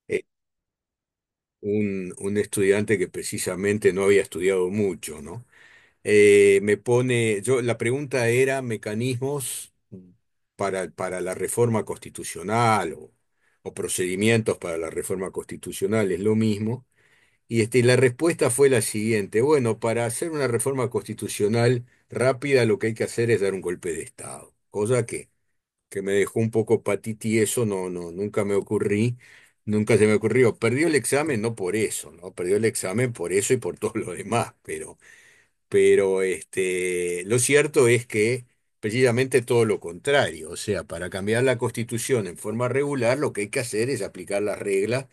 eh, un estudiante que precisamente no había estudiado mucho, ¿no? La pregunta era mecanismos para la reforma constitucional o procedimientos para la reforma constitucional, es lo mismo. Y la respuesta fue la siguiente: bueno, para hacer una reforma constitucional rápida lo que hay que hacer es dar un golpe de Estado, cosa que me dejó un poco patiti. Eso nunca me ocurrí, nunca se me ocurrió. Perdió el examen no por eso, ¿no? Perdió el examen por eso y por todo lo demás, pero lo cierto es que precisamente todo lo contrario. O sea, para cambiar la Constitución en forma regular, lo que hay que hacer es aplicar las reglas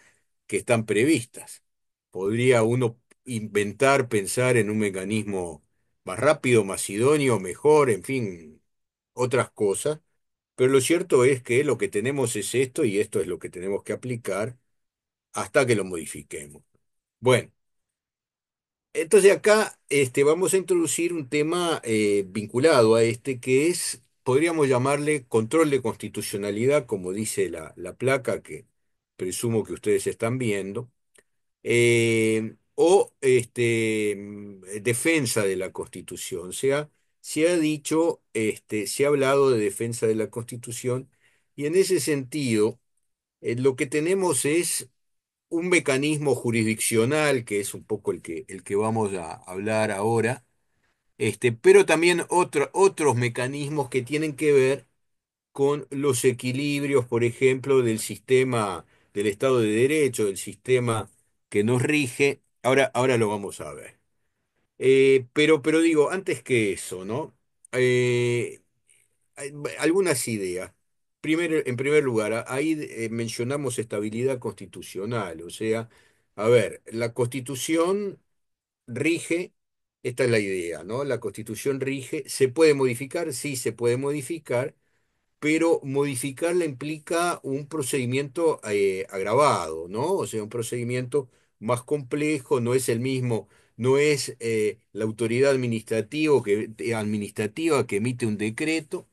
que están previstas. Podría uno inventar, pensar en un mecanismo más rápido, más idóneo, mejor, en fin, otras cosas, pero lo cierto es que lo que tenemos es esto y esto es lo que tenemos que aplicar hasta que lo modifiquemos. Bueno. Entonces acá vamos a introducir un tema vinculado a este, que es, podríamos llamarle control de constitucionalidad, como dice la placa que presumo que ustedes están viendo, o defensa de la Constitución. Se ha dicho, se ha hablado de defensa de la Constitución, y en ese sentido, lo que tenemos es un mecanismo jurisdiccional, que es un poco el que vamos a hablar ahora, pero también otros mecanismos que tienen que ver con los equilibrios, por ejemplo, del sistema del Estado de Derecho, del sistema que nos rige. Ahora lo vamos a ver. Pero digo, antes que eso, ¿no? Eh, hay algunas ideas. En primer lugar, ahí mencionamos estabilidad constitucional, o sea, a ver, la Constitución rige, esta es la idea, ¿no? La Constitución rige, ¿se puede modificar? Sí, se puede modificar, pero modificarla implica un procedimiento agravado, ¿no? O sea, un procedimiento más complejo, no es el mismo, no es la autoridad administrativa que emite un decreto,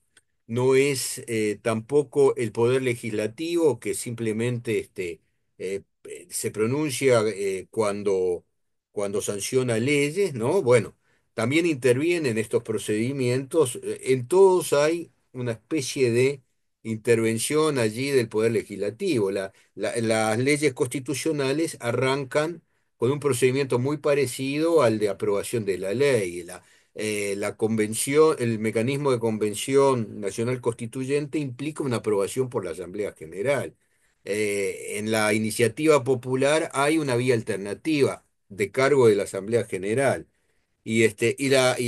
no es tampoco el poder legislativo que simplemente se pronuncia cuando sanciona leyes, ¿no? Bueno, también intervienen en estos procedimientos. En todos hay una especie de intervención allí del Poder Legislativo. Las leyes constitucionales arrancan con un procedimiento muy parecido al de aprobación de la ley. La convención, el mecanismo de convención nacional constituyente implica una aprobación por la Asamblea General. En la iniciativa popular hay una vía alternativa de cargo de la Asamblea General. Y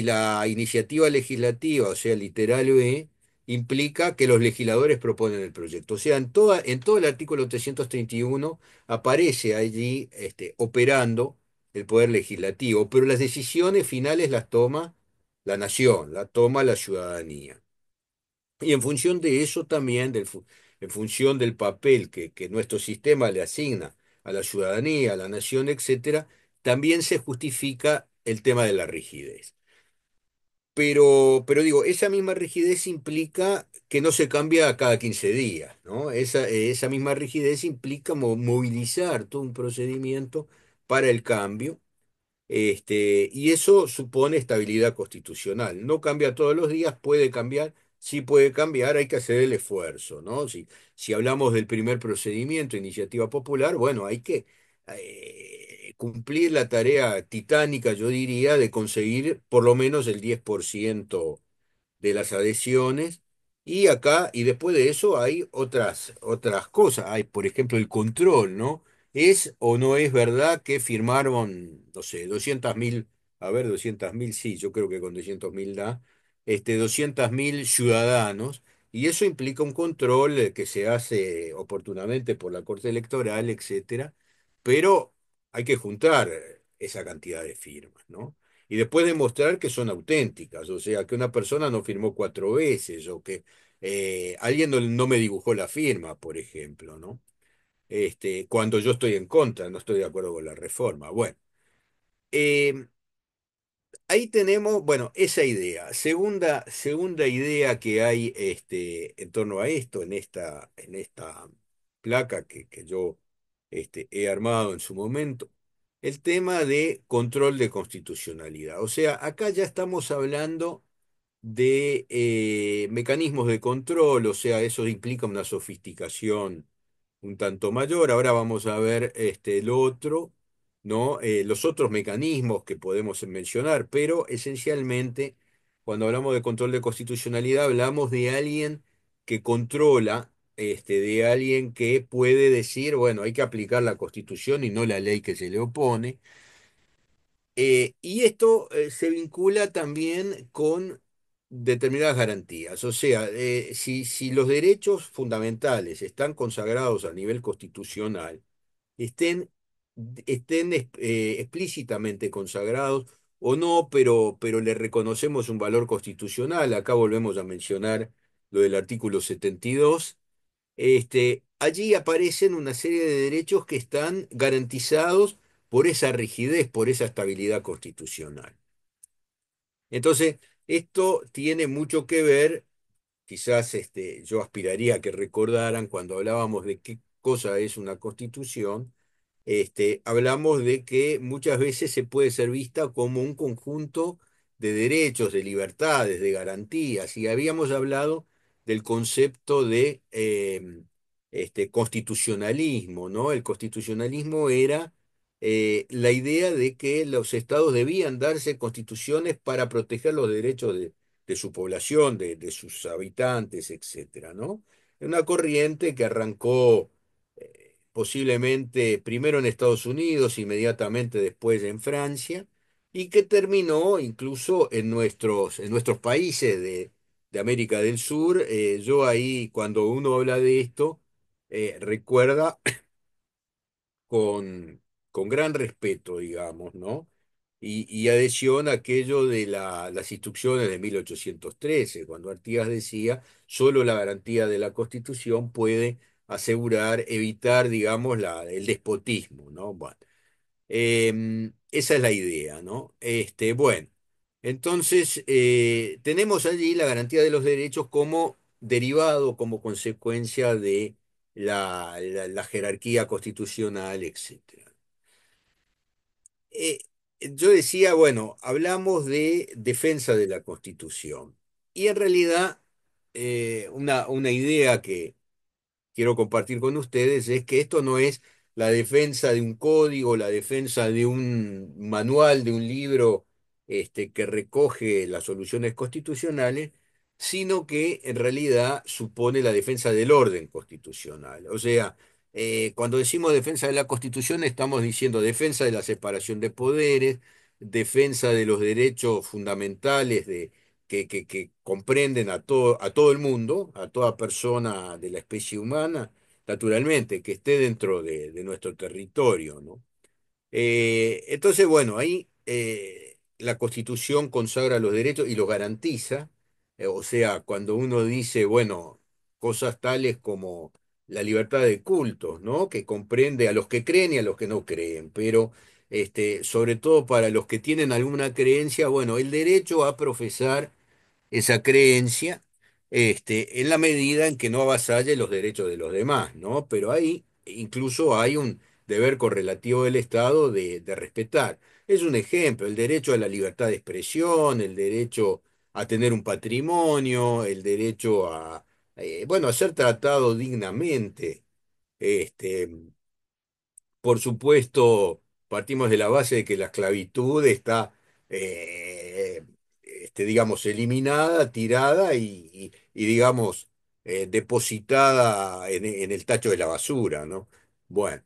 la iniciativa legislativa, o sea, literal B, implica que los legisladores proponen el proyecto. O sea, en todo el artículo 331 aparece allí operando el poder legislativo, pero las decisiones finales las toma la nación, la toma la ciudadanía. Y en función de eso también, en función del papel que nuestro sistema le asigna a la ciudadanía, a la nación, etcétera, también se justifica el tema de la rigidez. Pero digo, esa misma rigidez implica que no se cambia cada 15 días, ¿no? Esa misma rigidez implica movilizar todo un procedimiento para el cambio, y eso supone estabilidad constitucional. No cambia todos los días, puede cambiar, sí puede cambiar, hay que hacer el esfuerzo, ¿no? Si hablamos del primer procedimiento, iniciativa popular, bueno, hay que cumplir la tarea titánica, yo diría, de conseguir por lo menos el 10% de las adhesiones. Y después de eso hay otras cosas. Hay, por ejemplo, el control, ¿no? ¿Es o no es verdad que firmaron, no sé, 200.000, a ver, 200.000, sí, yo creo que con 200.000 da, 200.000 ciudadanos? Y eso implica un control que se hace oportunamente por la Corte Electoral, etcétera, pero hay que juntar esa cantidad de firmas, ¿no? Y después demostrar que son auténticas, o sea, que una persona no firmó 4 veces, o que alguien no me dibujó la firma, por ejemplo, ¿no? Cuando yo estoy en contra, no estoy de acuerdo con la reforma. Bueno, eh, ahí tenemos, bueno, esa idea. Segunda idea que hay en torno a esto, en esta placa que yo he armado en su momento, el tema de control de constitucionalidad. O sea, acá ya estamos hablando de mecanismos de control, o sea, eso implica una sofisticación un tanto mayor. Ahora vamos a ver el otro, ¿no? Los otros mecanismos que podemos mencionar, pero esencialmente, cuando hablamos de control de constitucionalidad, hablamos de alguien que controla, de alguien que puede decir, bueno, hay que aplicar la Constitución y no la ley que se le opone. Y esto se vincula también con determinadas garantías. O sea, si los derechos fundamentales están consagrados a nivel constitucional, estén, estén explícitamente consagrados o no, pero le reconocemos un valor constitucional. Acá volvemos a mencionar lo del artículo 72. Allí aparecen una serie de derechos que están garantizados por esa rigidez, por esa estabilidad constitucional. Entonces, esto tiene mucho que ver, quizás yo aspiraría a que recordaran cuando hablábamos de qué cosa es una constitución, hablamos de que muchas veces se puede ser vista como un conjunto de derechos, de libertades, de garantías, y habíamos hablado del concepto de constitucionalismo, ¿no? El constitucionalismo era la idea de que los estados debían darse constituciones para proteger los derechos de su población, de sus habitantes, etcétera, ¿no? Una corriente que arrancó posiblemente primero en Estados Unidos, inmediatamente después en Francia, y que terminó incluso en nuestros países de América del Sur. Yo ahí, cuando uno habla de esto, recuerda con, con gran respeto, digamos, ¿no? Y adhesión a aquello de las instrucciones de 1813, cuando Artigas decía, solo la garantía de la Constitución puede asegurar, evitar, digamos, el despotismo, ¿no? Bueno, esa es la idea, ¿no? Bueno, entonces tenemos allí la garantía de los derechos como derivado, como consecuencia de la jerarquía constitucional, etcétera. Eh, yo decía, bueno, hablamos de defensa de la Constitución. Y en realidad, una idea que quiero compartir con ustedes es que esto no es la defensa de un código, la defensa de un manual, de un libro que recoge las soluciones constitucionales, sino que en realidad supone la defensa del orden constitucional. O sea, cuando decimos defensa de la Constitución, estamos diciendo defensa de la separación de poderes, defensa de los derechos fundamentales que comprenden a todo el mundo, a toda persona de la especie humana, naturalmente, que esté dentro de nuestro territorio, ¿no? Entonces, bueno, ahí la Constitución consagra los derechos y los garantiza. O sea, cuando uno dice, bueno, cosas tales como la libertad de cultos, ¿no? Que comprende a los que creen y a los que no creen, pero sobre todo para los que tienen alguna creencia, bueno, el derecho a profesar esa creencia, en la medida en que no avasalle los derechos de los demás, ¿no? Pero ahí incluso hay un deber correlativo del Estado de respetar. Es un ejemplo, el derecho a la libertad de expresión, el derecho a tener un patrimonio, el derecho bueno, a ser tratado dignamente. Este, por supuesto, partimos de la base de que la esclavitud está, digamos, eliminada, tirada digamos, depositada en el tacho de la basura, ¿no? Bueno,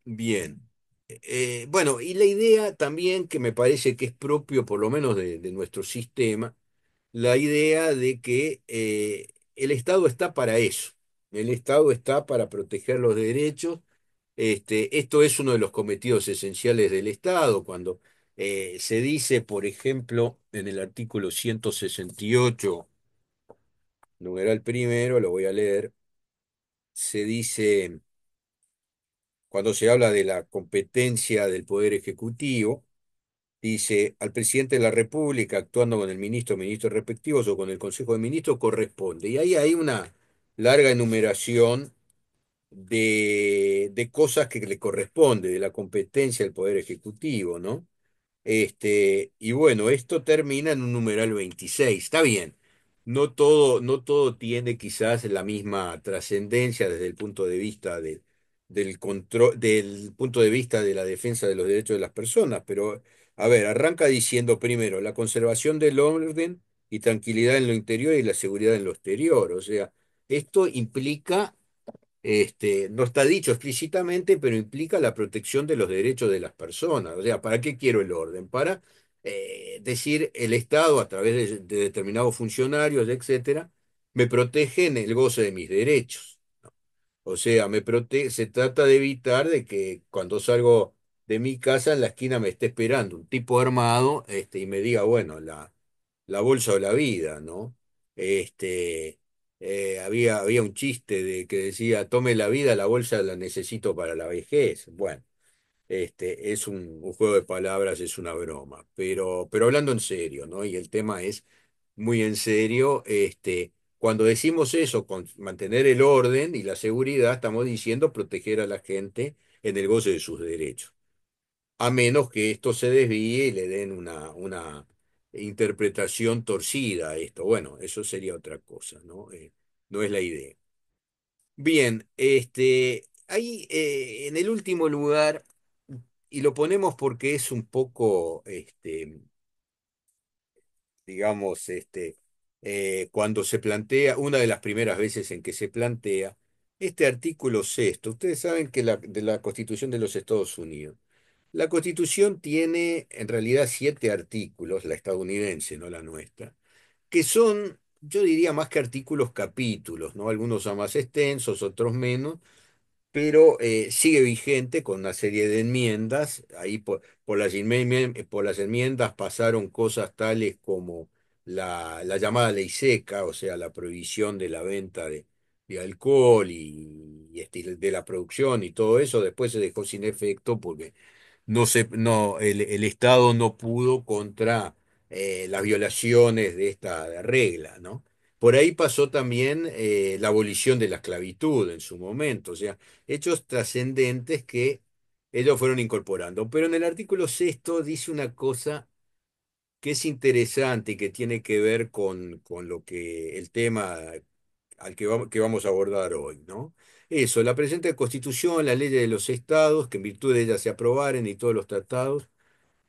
bien. Bueno, y la idea también que me parece que es propio, por lo menos de nuestro sistema, la idea de que el Estado está para eso. El Estado está para proteger los derechos. Esto es uno de los cometidos esenciales del Estado. Cuando se dice, por ejemplo, en el artículo 168, numeral primero, lo voy a leer, se dice, cuando se habla de la competencia del Poder Ejecutivo, dice, al presidente de la República, actuando con el ministro, ministros respectivos o con el Consejo de Ministros, corresponde. Y ahí hay larga enumeración de cosas que le corresponde, de la competencia del Poder Ejecutivo, ¿no? Y bueno, esto termina en un numeral 26. Está bien. No todo tiene quizás la misma trascendencia desde el punto de vista del control, del punto de vista de la defensa de los derechos de las personas, pero a ver, arranca diciendo primero la conservación del orden y tranquilidad en lo interior y la seguridad en lo exterior. O sea, esto implica no está dicho explícitamente, pero implica la protección de los derechos de las personas. O sea, ¿para qué quiero el orden? Para decir el Estado, a través de determinados funcionarios, etcétera, me protege en el goce de mis derechos. O sea, se trata de evitar de que cuando salgo de mi casa en la esquina me esté esperando un tipo armado, y me diga, bueno, la bolsa o la vida, ¿no? Este, había un chiste que decía, tome la vida, la bolsa la necesito para la vejez. Bueno, es un juego de palabras, es una broma, pero hablando en serio, ¿no? Y el tema es muy en serio, cuando decimos eso, con mantener el orden y la seguridad, estamos diciendo proteger a la gente en el goce de sus derechos, a menos que esto se desvíe y le den una interpretación torcida a esto. Bueno, eso sería otra cosa, ¿no? No es la idea. Bien, ahí en el último lugar, y lo ponemos porque es un poco, digamos, cuando se plantea, una de las primeras veces en que se plantea, este artículo sexto. Ustedes saben que de la Constitución de los Estados Unidos. La Constitución tiene en realidad 7 artículos, la estadounidense, no la nuestra, que son, yo diría, más que artículos, capítulos, ¿no? Algunos son más extensos, otros menos, pero sigue vigente con una serie de enmiendas. Ahí por las enmiendas pasaron cosas tales como la llamada ley seca, o sea, la prohibición de la venta de alcohol y de la producción y todo eso. Después se dejó sin efecto porque el Estado no pudo contra las violaciones de esta regla, ¿no? Por ahí pasó también la abolición de la esclavitud en su momento, o sea, hechos trascendentes que ellos fueron incorporando. Pero en el artículo sexto dice una cosa que es interesante y que tiene que ver con lo que el tema que vamos a abordar hoy, ¿no? Eso, la presente Constitución, las leyes de los estados, que en virtud de ellas se aprobaren y todos los tratados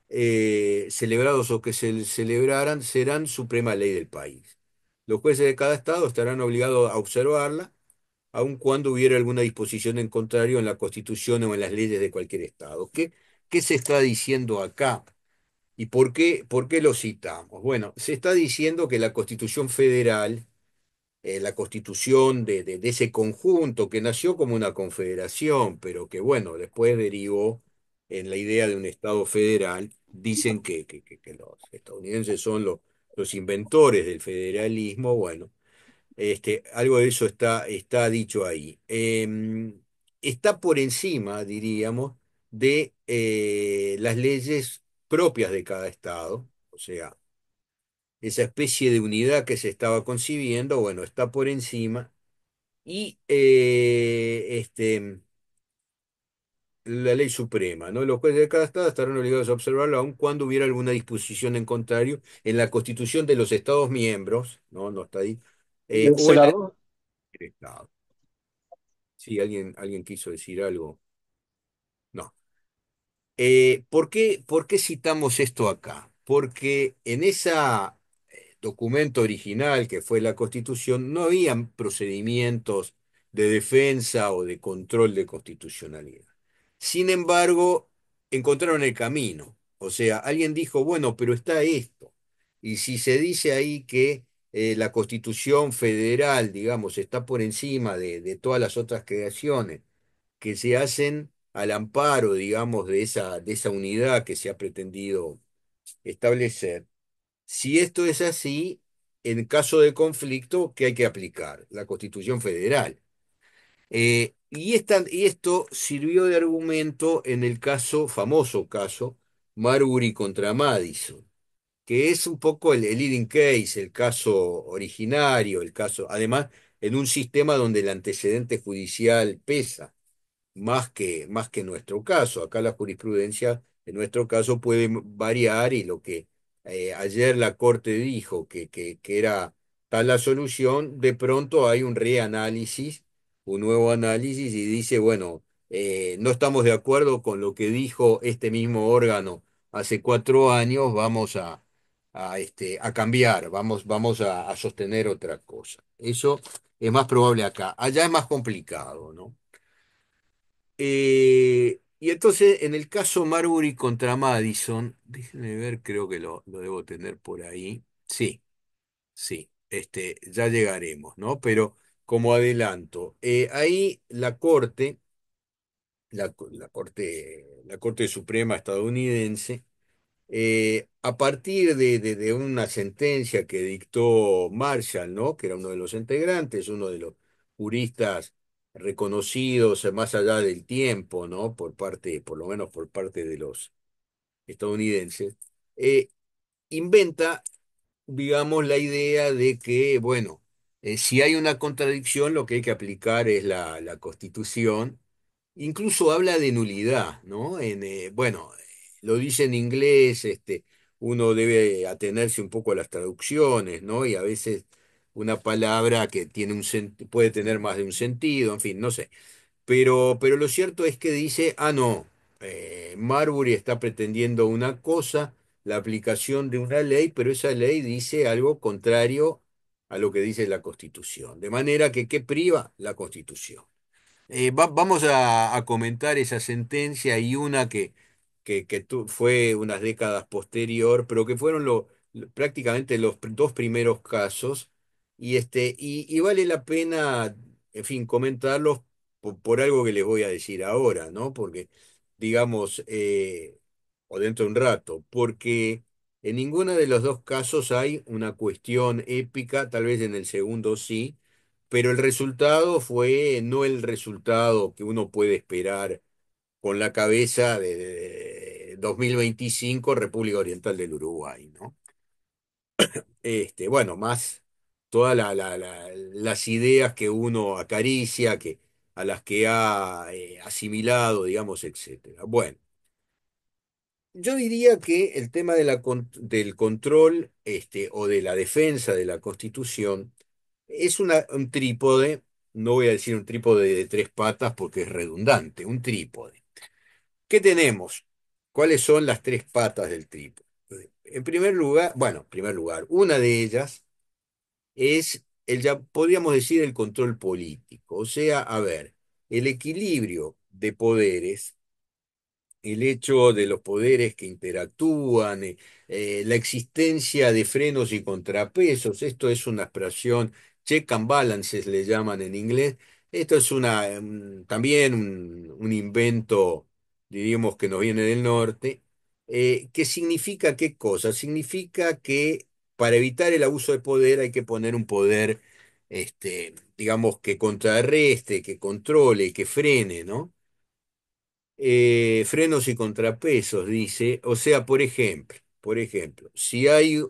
celebrados o que se celebraran serán suprema ley del país. Los jueces de cada estado estarán obligados a observarla, aun cuando hubiera alguna disposición en contrario en la Constitución o en las leyes de cualquier estado. ¿Qué se está diciendo acá? ¿Y por qué lo citamos? Bueno, se está diciendo que la Constitución Federal, la constitución de ese conjunto que nació como una confederación, pero que bueno, después derivó en la idea de un Estado federal. Dicen que los estadounidenses son los inventores del federalismo. Bueno, algo de eso está dicho ahí. Está por encima, diríamos, de las leyes propias de cada Estado, o sea, esa especie de unidad que se estaba concibiendo, bueno, está por encima y la ley suprema, ¿no? Los jueces de cada estado estarán obligados a observarlo aun cuando hubiera alguna disposición en contrario en la constitución de los estados miembros, ¿no? No está ahí, o en la Senador, del estado. Sí, alguien quiso decir algo. No. ¿Por qué citamos esto acá? Porque en ese documento original que fue la Constitución no habían procedimientos de defensa o de control de constitucionalidad. Sin embargo, encontraron el camino. O sea, alguien dijo, bueno, pero está esto. Y si se dice ahí que la Constitución federal, digamos, está por encima de todas las otras creaciones que se hacen al amparo, digamos, de esa unidad que se ha pretendido establecer. Si esto es así, en caso de conflicto, ¿qué hay que aplicar? La Constitución Federal. Y esto sirvió de argumento en el famoso caso, Marbury contra Madison, que es un poco el leading case, el caso originario, el caso, además, en un sistema donde el antecedente judicial pesa más que en nuestro caso. Acá la jurisprudencia, en nuestro caso, puede variar y lo que ayer la Corte dijo que era tal la solución, de pronto hay un reanálisis, un nuevo análisis y dice, bueno, no estamos de acuerdo con lo que dijo este mismo órgano hace 4 años, vamos a cambiar, vamos a sostener otra cosa. Eso es más probable acá. Allá es más complicado, ¿no? Y entonces, en el caso Marbury contra Madison, déjenme ver, creo que lo debo tener por ahí. Sí, sí, ya llegaremos, ¿no? Pero como adelanto, ahí la Corte Suprema estadounidense, a partir de una sentencia que dictó Marshall, ¿no? Que era uno de los integrantes, uno de los juristas reconocidos más allá del tiempo, ¿no? Por lo menos por parte de los estadounidenses, eh, inventa, digamos, la idea de que, bueno, si hay una contradicción, lo que hay que aplicar es la Constitución. Incluso habla de nulidad, ¿no? Bueno, lo dice en inglés, uno debe atenerse un poco a las traducciones, ¿no? Y a veces una palabra que tiene puede tener más de un sentido, en fin, no sé. Pero lo cierto es que dice, ah, no, Marbury está pretendiendo una cosa, la aplicación de una ley, pero esa ley dice algo contrario a lo que dice la Constitución. De manera que, ¿qué priva? La Constitución. Vamos a comentar esa sentencia y una que fue unas décadas posterior, pero que fueron prácticamente los dos primeros casos, y vale la pena, en fin, comentarlos por algo que les voy a decir ahora, ¿no? Porque, digamos, o dentro de un rato, porque en ninguno de los dos casos hay una cuestión épica, tal vez en el segundo sí, pero el resultado fue no el resultado que uno puede esperar con la cabeza de 2025 República Oriental del Uruguay, ¿no? Bueno, más todas las ideas que uno acaricia, a las que ha asimilado, digamos, etcétera. Bueno, yo diría que el tema del control, o de la defensa de la Constitución es un trípode, no voy a decir un trípode de tres patas porque es redundante, un trípode. ¿Qué tenemos? ¿Cuáles son las tres patas del trípode? En primer lugar, bueno, en primer lugar, una de ellas es ya podríamos decir el control político, o sea, a ver, el equilibrio de poderes, el hecho de los poderes que interactúan, la existencia de frenos y contrapesos, esto es una expresión, check and balances le llaman en inglés, esto es también un invento, diríamos que nos viene del norte, que significa qué cosa, significa que para evitar el abuso de poder hay que poner un poder, digamos, que contrarreste, que controle, que frene, ¿no? Frenos y contrapesos, dice. O sea, por ejemplo, si hay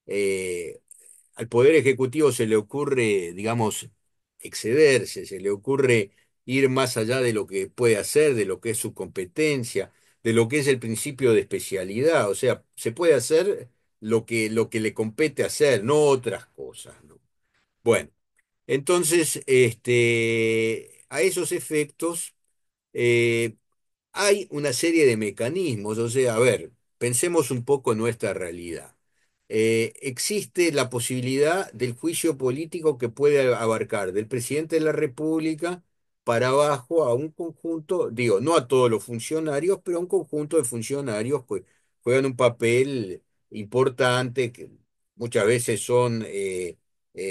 eh, al Poder Ejecutivo se le ocurre, digamos, excederse, se le ocurre ir más allá de lo que puede hacer, de lo que es su competencia, de lo que es el principio de especialidad. O sea, se puede hacer lo que le compete hacer, no otras cosas, ¿no? Bueno, entonces, a esos efectos, eh, hay una serie de mecanismos, o sea, a ver, pensemos un poco en nuestra realidad. Existe la posibilidad del juicio político que puede abarcar del presidente de la República para abajo a un conjunto, digo, no a todos los funcionarios, pero a un conjunto de funcionarios que juegan un papel importante, que muchas veces son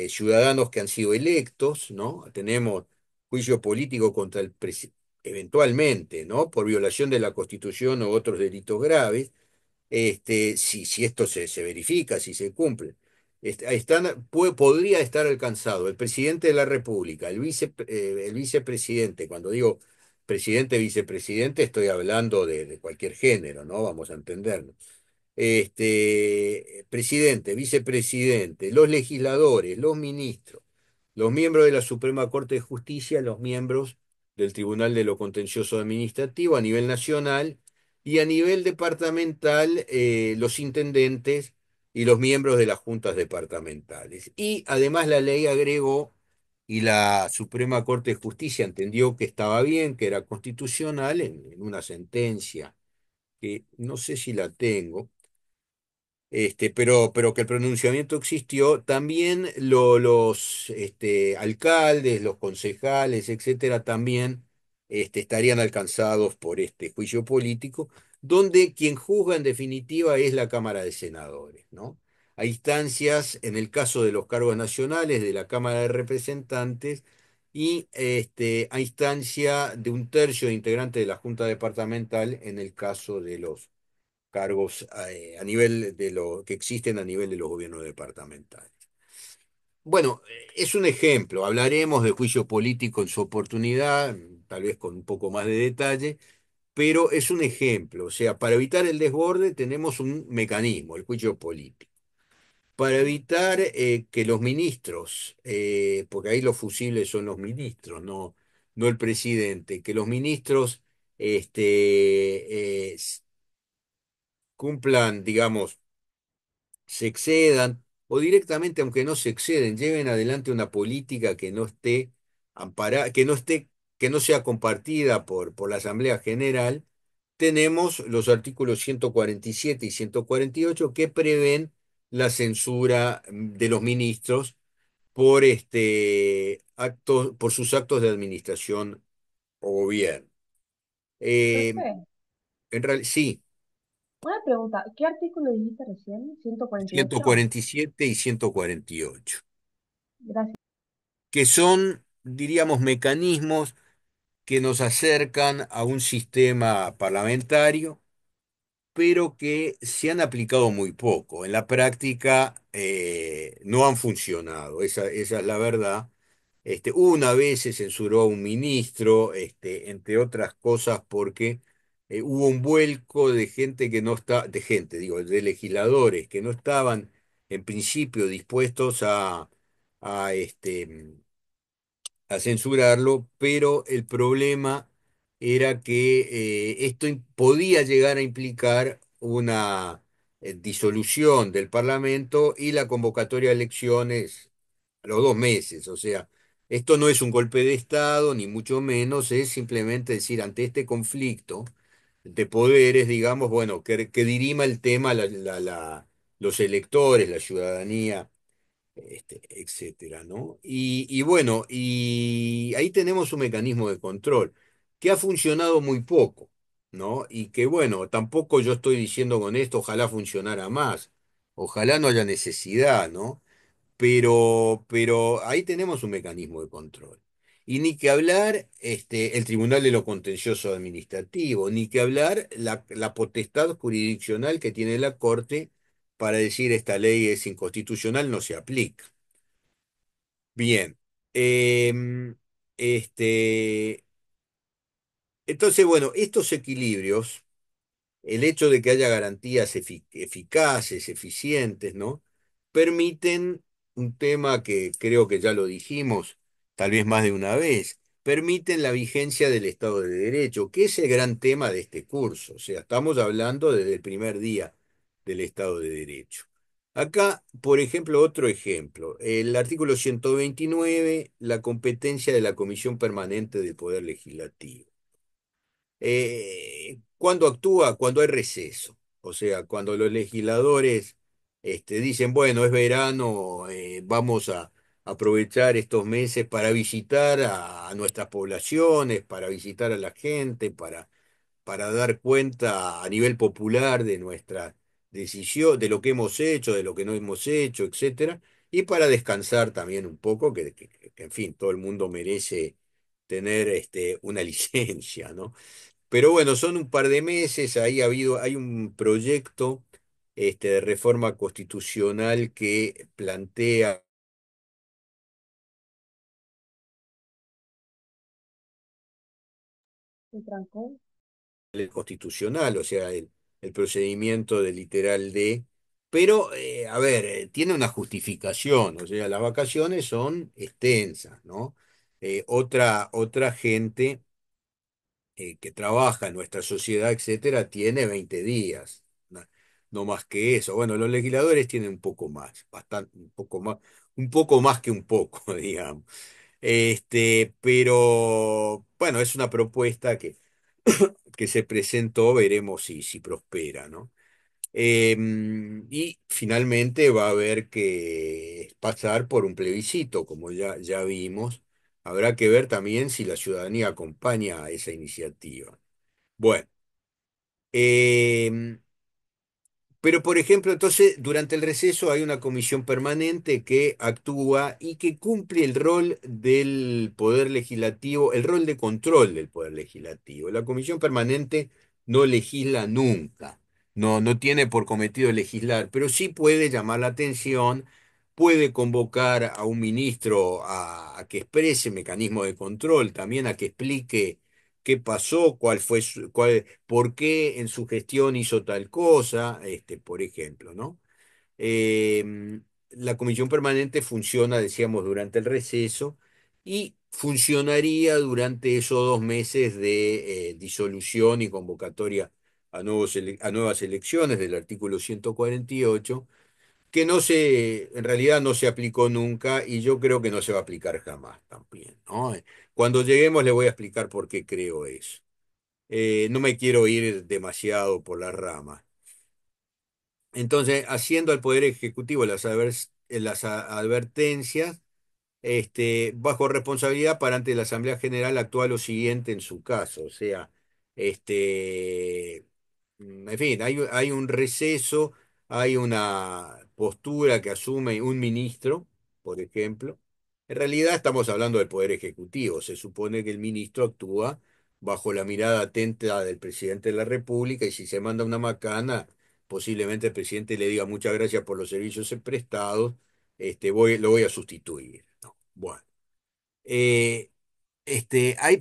ciudadanos que han sido electos, ¿no? Tenemos juicio político contra el presidente eventualmente, ¿no? Por violación de la Constitución o otros delitos graves, si esto se verifica, si se cumple. Podría estar alcanzado el presidente de la República, el vicepresidente, cuando digo presidente, vicepresidente, estoy hablando de cualquier género, ¿no? Vamos a entendernos. Presidente, vicepresidente, los legisladores, los ministros. los miembros de la Suprema Corte de Justicia, los miembros del Tribunal de lo Contencioso Administrativo a nivel nacional y a nivel departamental, los intendentes y los miembros de las juntas departamentales. Y además la ley agregó, y la Suprema Corte de Justicia entendió que estaba bien, que era constitucional, en una sentencia que no sé si la tengo, pero que el pronunciamiento existió, también los alcaldes, los concejales, etcétera, también estarían alcanzados por este juicio político, donde quien juzga en definitiva es la Cámara de Senadores, ¿no? A instancias, en el caso de los cargos nacionales, de la Cámara de Representantes, y a instancia de un tercio de integrantes de la Junta Departamental en el caso de los cargos a nivel de lo que existen a nivel de los gobiernos departamentales. Bueno, es un ejemplo. Hablaremos de juicio político en su oportunidad, tal vez con un poco más de detalle, pero es un ejemplo. O sea, para evitar el desborde tenemos un mecanismo, el juicio político. Para evitar que los ministros, porque ahí los fusibles son los ministros, no el presidente, que los ministros cumplan, digamos, se excedan o directamente, aunque no se exceden, lleven adelante una política que no esté amparada, que no sea compartida por la Asamblea General, tenemos los artículos 147 y 148 que prevén la censura de los ministros por por sus actos de administración o gobierno. Eh, Profe, sí, una pregunta. ¿Qué artículo dijiste recién? 148. 147 y 148. Gracias. Que son, diríamos, mecanismos que nos acercan a un sistema parlamentario, pero que se han aplicado muy poco. En la práctica no han funcionado, esa es la verdad. Una vez se censuró a un ministro, entre otras cosas, porque hubo un vuelco de gente que no está, de gente, digo, de legisladores que no estaban en principio dispuestos a censurarlo, pero el problema era que esto podía llegar a implicar una disolución del Parlamento y la convocatoria de elecciones a los 2 meses. O sea, esto no es un golpe de Estado, ni mucho menos, es simplemente decir, ante este conflicto de poderes, digamos, bueno, que dirima el tema los electores, la ciudadanía, etcétera, ¿no? Y bueno, y ahí tenemos un mecanismo de control que ha funcionado muy poco, ¿no? Y que bueno, tampoco yo estoy diciendo con esto, ojalá funcionara más, ojalá no haya necesidad, ¿no? Pero ahí tenemos un mecanismo de control. Y ni que hablar el Tribunal de lo Contencioso Administrativo, ni que hablar la potestad jurisdiccional que tiene la Corte para decir esta ley es inconstitucional, no se aplica. Bien. Em, este, entonces, bueno, estos equilibrios, el hecho de que haya garantías eficaces, eficientes, ¿no? Permiten un tema que creo que ya lo dijimos, tal vez más de una vez, permiten la vigencia del Estado de Derecho, que es el gran tema de este curso. O sea, estamos hablando desde el primer día del Estado de Derecho. Acá, por ejemplo, otro ejemplo, el artículo 129, la competencia de la Comisión Permanente del Poder Legislativo. ¿Cuándo actúa? Cuando hay receso. O sea, cuando los legisladores dicen, bueno, es verano, vamos a aprovechar estos meses para visitar a nuestras poblaciones, para visitar a la gente, para dar cuenta a nivel popular de nuestra decisión, de lo que hemos hecho, de lo que no hemos hecho, etcétera, y para descansar también un poco, en fin, todo el mundo merece tener una licencia, ¿no? Pero bueno, son un par de meses, hay un proyecto de reforma constitucional que plantea ¿Se trancó? el constitucional, o sea, el procedimiento de literal D, Pero, a ver, tiene una justificación, o sea, las vacaciones son extensas, ¿no? Otra gente que trabaja en nuestra sociedad, etcétera, tiene 20 días, no, no más que eso. Bueno, los legisladores tienen un poco más, bastante, un poco más que un poco, digamos. Pero bueno, es una propuesta que se presentó, veremos si prospera, ¿no? Y finalmente va a haber que pasar por un plebiscito, como ya vimos. Habrá que ver también si la ciudadanía acompaña a esa iniciativa. Bueno, em, pero, por ejemplo, entonces, durante el receso hay una comisión permanente que actúa y que cumple el rol del Poder Legislativo, el rol de control del Poder Legislativo. La comisión permanente no legisla nunca, no tiene por cometido legislar, pero sí puede llamar la atención, puede convocar a un ministro a que exprese mecanismos de control, también a que explique qué pasó, por qué en su gestión hizo tal cosa, por ejemplo, ¿no? Eh, la comisión permanente funciona, decíamos, durante el receso y funcionaría durante esos 2 meses de disolución y convocatoria a nuevas elecciones del artículo 148, que en realidad no se aplicó nunca y yo creo que no se va a aplicar jamás también, ¿no? Cuando lleguemos le voy a explicar por qué creo eso. No me quiero ir demasiado por las ramas. Entonces, haciendo al Poder Ejecutivo las advertencias, bajo responsabilidad para ante la Asamblea General actúa lo siguiente en su caso, o sea, este, en fin, hay un receso, hay una postura que asume un ministro, por ejemplo. En realidad estamos hablando del Poder Ejecutivo, se supone que el ministro actúa bajo la mirada atenta del presidente de la República y si se manda una macana, posiblemente el presidente le diga muchas gracias por los servicios prestados, lo voy a sustituir. ¿No? Bueno, eh,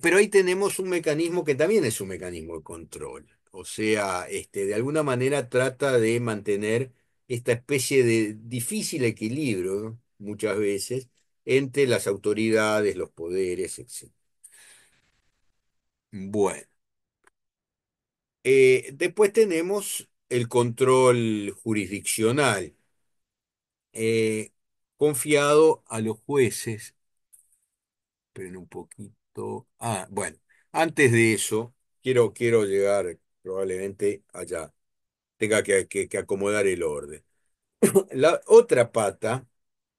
pero ahí tenemos un mecanismo que también es un mecanismo de control. O sea, de alguna manera trata de mantener esta especie de difícil equilibrio, ¿no? Muchas veces, entre las autoridades, los poderes, etc. Bueno, después tenemos el control jurisdiccional, eh, confiado a los jueces. Esperen un poquito. Ah, bueno, antes de eso, quiero llegar probablemente allá. Tenga que acomodar el orden. La otra pata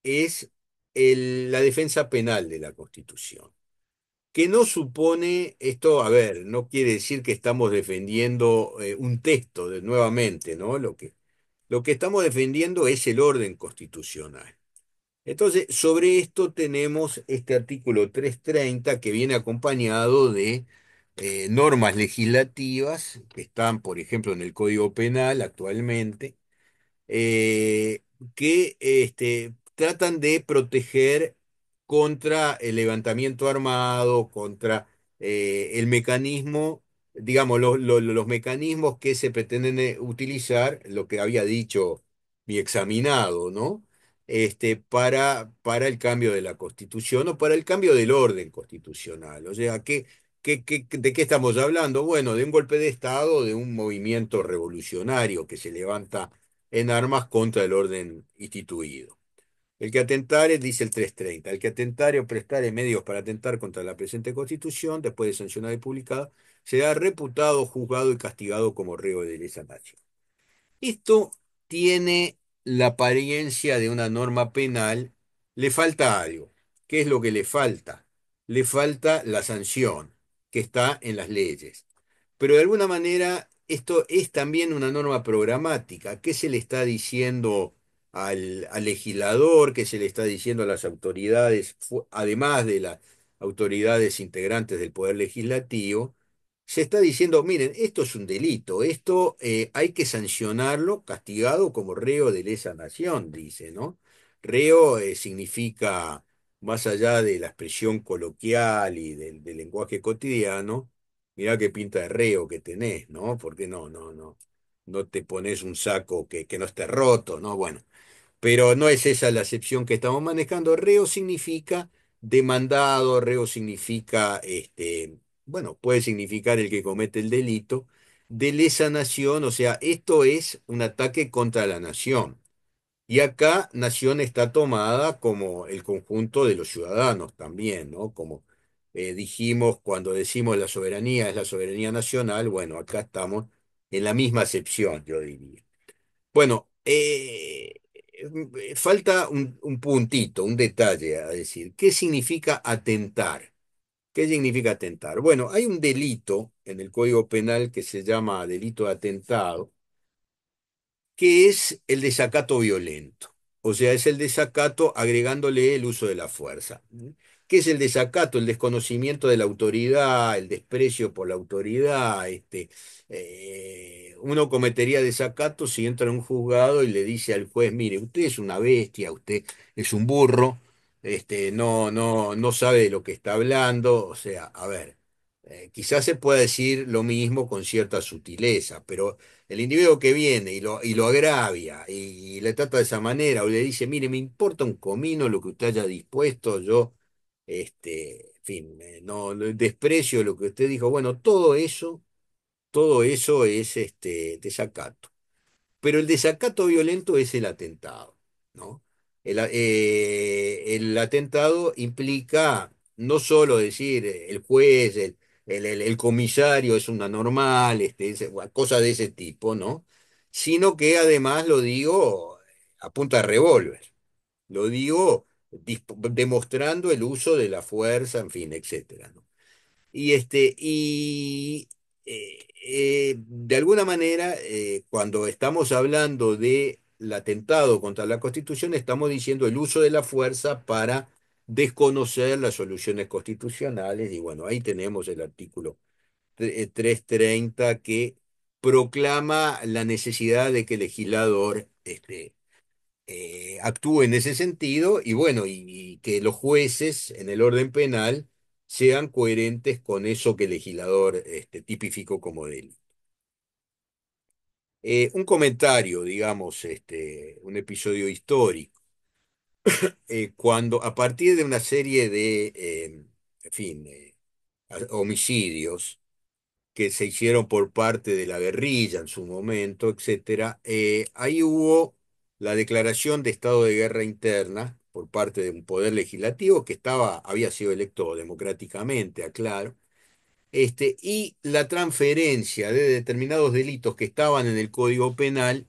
es la defensa penal de la Constitución, que no supone esto, a ver, no quiere decir que estamos defendiendo un texto nuevamente, ¿no? Lo que estamos defendiendo es el orden constitucional. Entonces, sobre esto tenemos este artículo 330 que viene acompañado de normas legislativas que están, por ejemplo, en el Código Penal actualmente, eh, que tratan de proteger contra el levantamiento armado, contra el mecanismo, digamos, los mecanismos que se pretenden utilizar, lo que había dicho mi examinado, ¿no? Para el cambio de la Constitución o para el cambio del orden constitucional. O sea, ¿de qué estamos hablando? Bueno, de un golpe de Estado, de un movimiento revolucionario que se levanta en armas contra el orden instituido. El que atentare, dice el 330, el que atentare o prestare medios para atentar contra la presente Constitución, después de sancionada y publicada, será reputado, juzgado y castigado como reo de lesa nación. Esto tiene la apariencia de una norma penal, le falta algo. ¿Qué es lo que le falta? Le falta la sanción, que está en las leyes. Pero de alguna manera esto es también una norma programática. ¿Qué se le está diciendo al legislador? ¿Qué se le está diciendo a las autoridades, además de las autoridades integrantes del Poder Legislativo? Se está diciendo, miren, esto es un delito, esto hay que sancionarlo, castigado como reo de lesa nación, dice, ¿no? Reo significa, más allá de la expresión coloquial y del lenguaje cotidiano, mirá qué pinta de reo que tenés, ¿no? Porque no. no te pones un saco que no esté roto, ¿no? Bueno, pero no es esa la acepción que estamos manejando. Reo significa demandado, reo significa, bueno, puede significar el que comete el delito de lesa nación, o sea, esto es un ataque contra la nación. Y acá nación está tomada como el conjunto de los ciudadanos también, ¿no? Como dijimos cuando decimos la soberanía es la soberanía nacional, bueno, acá estamos en la misma acepción, yo diría. Bueno, falta un puntito, un detalle a decir. ¿Qué significa atentar? ¿Qué significa atentar? Bueno, hay un delito en el Código Penal que se llama delito de atentado, que es el desacato violento. O sea, es el desacato agregándole el uso de la fuerza. ¿Qué es el desacato? El desconocimiento de la autoridad, el desprecio por la autoridad. Uno cometería desacato si entra en un juzgado y le dice al juez, mire, usted es una bestia, usted es un burro, no sabe de lo que está hablando. O sea, a ver, quizás se pueda decir lo mismo con cierta sutileza, pero el individuo que viene y lo agravia y le trata de esa manera o le dice, mire, me importa un comino lo que usted haya dispuesto, yo, en fin, no desprecio lo que usted dijo. Bueno, todo eso es desacato. Pero el desacato violento es el atentado, ¿no? El atentado implica no solo decir el juez, el comisario es una normal, cosas de ese tipo, ¿no? Sino que además lo digo a punta de revólver, lo digo demostrando el uso de la fuerza, en fin, etcétera, ¿no? De alguna manera, cuando estamos hablando del atentado contra la Constitución, estamos diciendo el uso de la fuerza para desconocer las soluciones constitucionales. Y bueno, ahí tenemos el artículo 330 que proclama la necesidad de que el legislador actúe en ese sentido y bueno, y que los jueces en el orden penal sean coherentes con eso que el legislador tipificó como delito. Un comentario, digamos, un episodio histórico, cuando a partir de una serie de, en fin, homicidios, que se hicieron por parte de la guerrilla en su momento, etcétera, ahí hubo la declaración de estado de guerra interna por parte de un poder legislativo que había sido electo democráticamente, aclaro, y la transferencia de determinados delitos que estaban en el Código Penal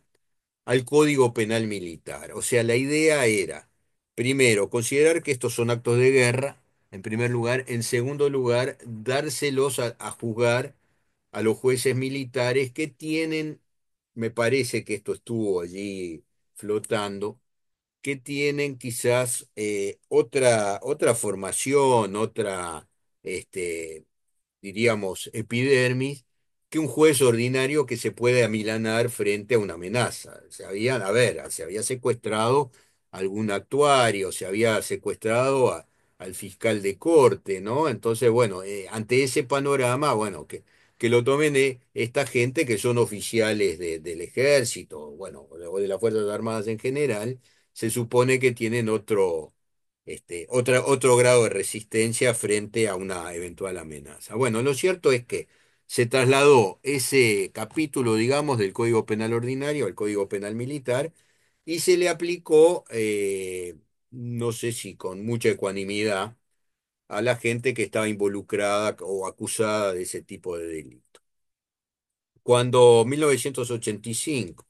al Código Penal militar. O sea, la idea era, primero, considerar que estos son actos de guerra, en primer lugar; en segundo lugar, dárselos a juzgar a los jueces militares que tienen, me parece que esto estuvo allí flotando, que tienen quizás otra formación, diríamos, epidermis, que un juez ordinario que se puede amilanar frente a una amenaza. A ver, se había secuestrado algún actuario, se había secuestrado al fiscal de corte, ¿no? Entonces, bueno, ante ese panorama, bueno, que lo tomen esta gente que son oficiales del ejército, bueno, o de las Fuerzas Armadas en general, se supone que tienen otro grado de resistencia frente a una eventual amenaza. Bueno, lo cierto es que se trasladó ese capítulo, digamos, del Código Penal Ordinario al Código Penal Militar y se le aplicó, no sé si con mucha ecuanimidad, a la gente que estaba involucrada o acusada de ese tipo de delito. Cuando 1985,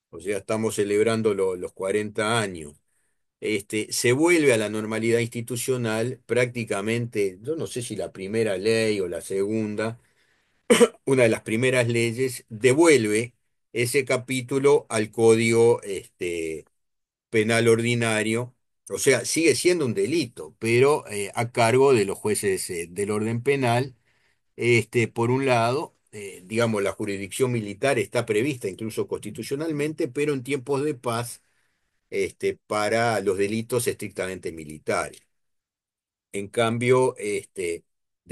o sea, estamos celebrando los 40 años, se vuelve a la normalidad institucional, prácticamente, yo no sé si la primera ley o la segunda, una de las primeras leyes devuelve ese capítulo al Código Penal Ordinario. O sea, sigue siendo un delito, pero a cargo de los jueces del orden penal. Por un lado, digamos, la jurisdicción militar está prevista incluso constitucionalmente, pero en tiempos de paz, para los delitos estrictamente militares. En cambio, de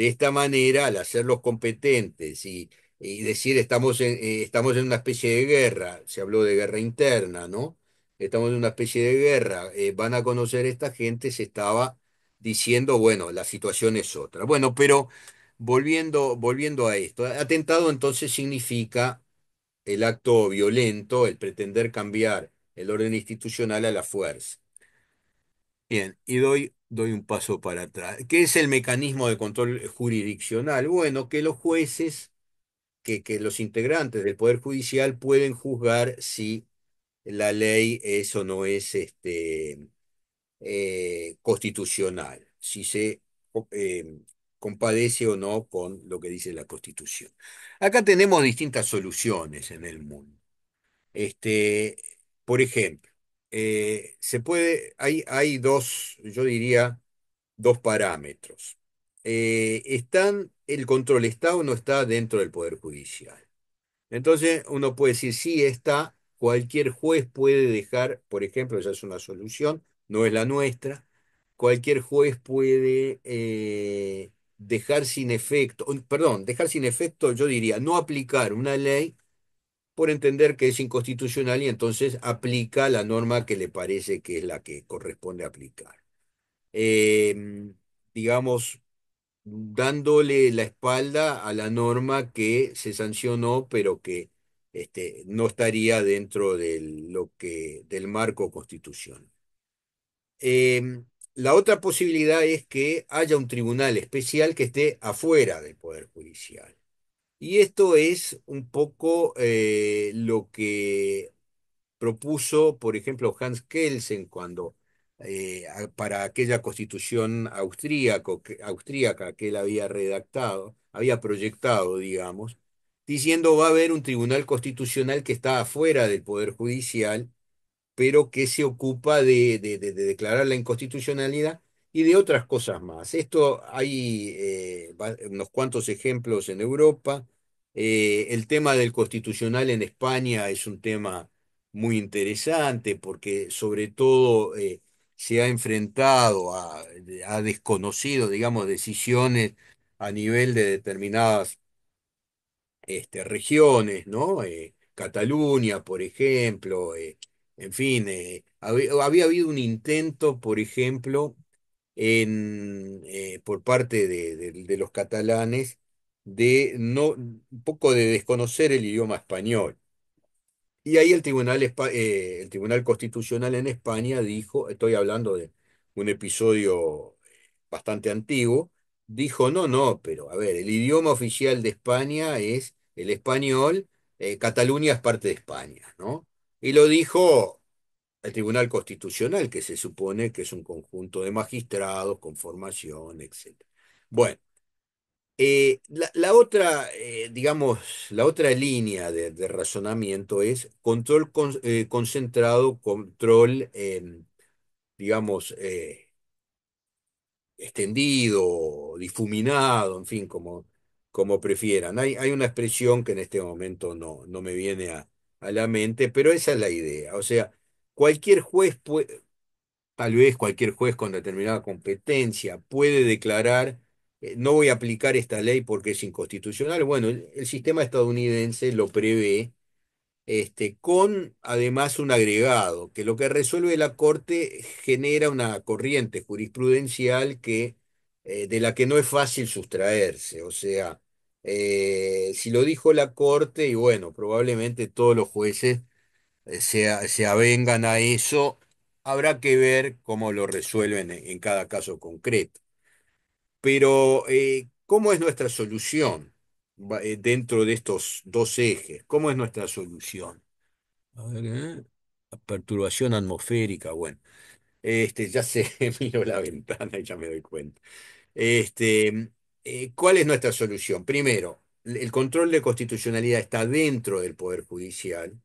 esta manera, al hacerlos competentes y y decir estamos en una especie de guerra, se habló de guerra interna, ¿no? Estamos en una especie de guerra, van a conocer esta gente, se estaba diciendo, bueno, la situación es otra. Bueno, pero volviendo a esto, atentado entonces significa el acto violento, el pretender cambiar el orden institucional a la fuerza. Bien, y doy un paso para atrás. ¿Qué es el mecanismo de control jurisdiccional? Bueno, que los jueces, que los integrantes del Poder Judicial pueden juzgar si la ley es o no es constitucional, si se eh, compadece o no con lo que dice la Constitución. Acá tenemos distintas soluciones en el mundo. Este, por ejemplo, hay dos, yo diría, dos parámetros. El control está o no está dentro del Poder Judicial. Entonces, uno puede decir, sí está, cualquier juez puede dejar, por ejemplo, esa es una solución, no es la nuestra, cualquier juez puede dejar sin efecto, perdón, dejar sin efecto, yo diría, no aplicar una ley por entender que es inconstitucional y entonces aplica la norma que le parece que es la que corresponde aplicar. Eh, digamos, dándole la espalda a la norma que se sancionó, pero que no estaría dentro del marco constitucional. La otra posibilidad es que haya un tribunal especial que esté afuera del Poder Judicial. Y esto es un poco lo que propuso, por ejemplo, Hans Kelsen cuando para aquella constitución austríaca que él había redactado, había proyectado, digamos, diciendo va a haber un tribunal constitucional que está afuera del Poder Judicial pero que se ocupa de declarar la inconstitucionalidad y de otras cosas más. Esto hay unos cuantos ejemplos en Europa. El tema del constitucional en España es un tema muy interesante porque sobre todo se ha enfrentado a desconocido, digamos, decisiones a nivel de determinadas regiones, ¿no? Cataluña, por ejemplo, en fin, había habido un intento, por ejemplo, por parte de los catalanes de no, un poco de desconocer el idioma español. Y ahí el Tribunal Constitucional en España dijo, estoy hablando de un episodio bastante antiguo, dijo, no, no, pero a ver, el idioma oficial de España es el español, Cataluña es parte de España, ¿no? Y lo dijo el Tribunal Constitucional, que se supone que es un conjunto de magistrados con formación, etc. Bueno. La otra, digamos, la otra línea de razonamiento es control concentrado, control, digamos, extendido, difuminado, en fin, como prefieran. Hay una expresión que en este momento no me viene a la mente, pero esa es la idea. O sea, cualquier juez puede, tal vez cualquier juez con determinada competencia puede declarar, no voy a aplicar esta ley porque es inconstitucional. Bueno, el sistema estadounidense lo prevé, con además un agregado, que lo que resuelve la Corte genera una corriente jurisprudencial de la que no es fácil sustraerse. O sea, si lo dijo la Corte, y bueno, probablemente todos los jueces se avengan a eso, habrá que ver cómo lo resuelven en cada caso concreto. Pero, ¿cómo es nuestra solución dentro de estos dos ejes? ¿Cómo es nuestra solución? A ver, la perturbación atmosférica, bueno, ya se miro la ventana y ya me doy cuenta. Este, ¿Cuál es nuestra solución? Primero, el control de constitucionalidad está dentro del Poder Judicial.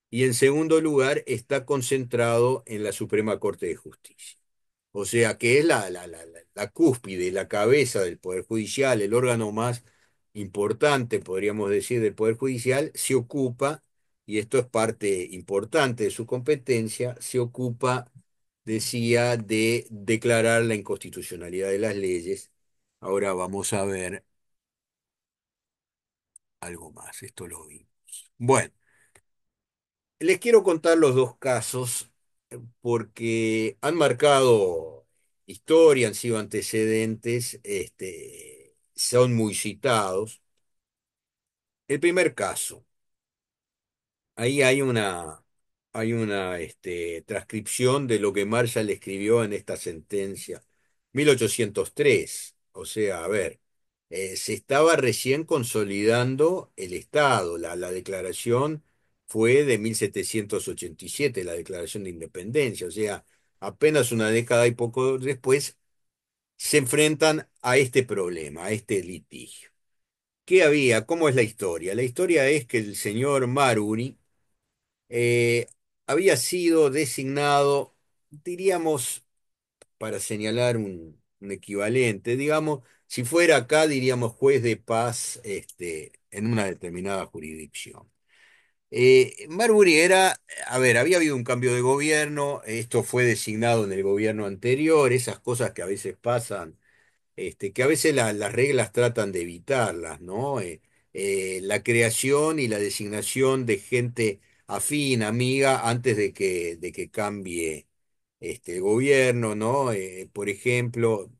Y en segundo lugar, está concentrado en la Suprema Corte de Justicia. O sea, que es la cúspide, la cabeza del Poder Judicial, el órgano más importante, podríamos decir, del Poder Judicial, se ocupa, y esto es parte importante de su competencia, se ocupa, decía, de declarar la inconstitucionalidad de las leyes. Ahora vamos a ver algo más, esto lo vi. Bueno, les quiero contar los dos casos porque han marcado historia, han sido antecedentes, son muy citados. El primer caso, ahí hay una transcripción de lo que Marshall escribió en esta sentencia, 1803. O sea, a ver, se estaba recién consolidando el Estado. La declaración fue de 1787, la Declaración de Independencia. O sea, apenas una década y poco después se enfrentan a este problema, a este litigio. ¿Qué había? ¿Cómo es la historia? La historia es que el señor Marbury eh, había sido designado, diríamos, para señalar un equivalente, digamos, si fuera acá, diríamos juez de paz, en una determinada jurisdicción. Marbury era, a ver, había habido un cambio de gobierno, esto fue designado en el gobierno anterior, esas cosas que a veces pasan, que a veces las reglas tratan de evitarlas, ¿no? La creación y la designación de gente afín, amiga, antes de que cambie el gobierno, ¿no? Por ejemplo,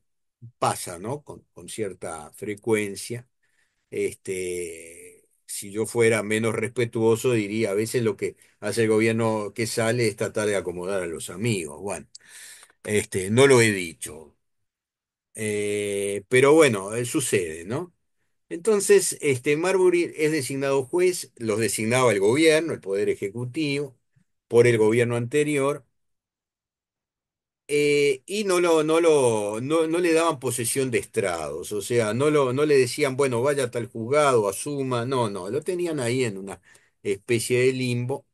pasa, ¿no? Con cierta frecuencia. Si yo fuera menos respetuoso, diría, a veces lo que hace el gobierno que sale es tratar de acomodar a los amigos. Bueno, no lo he dicho. Pero bueno, sucede, ¿no? Entonces, Marbury es designado juez, los designaba el gobierno, el Poder Ejecutivo, por el gobierno anterior, y no le daban posesión de estrados, o sea, no le decían, bueno, vaya a tal juzgado, asuma, no, lo tenían ahí en una especie de limbo.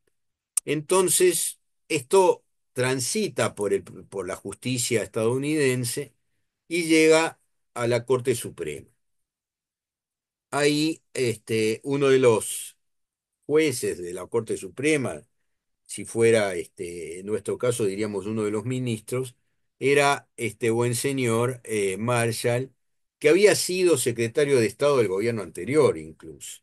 Entonces, esto transita por la justicia estadounidense y llega a la Corte Suprema. Ahí, uno de los jueces de la Corte Suprema, si fuera en nuestro caso diríamos uno de los ministros, era este buen señor Marshall, que había sido secretario de Estado del gobierno anterior incluso.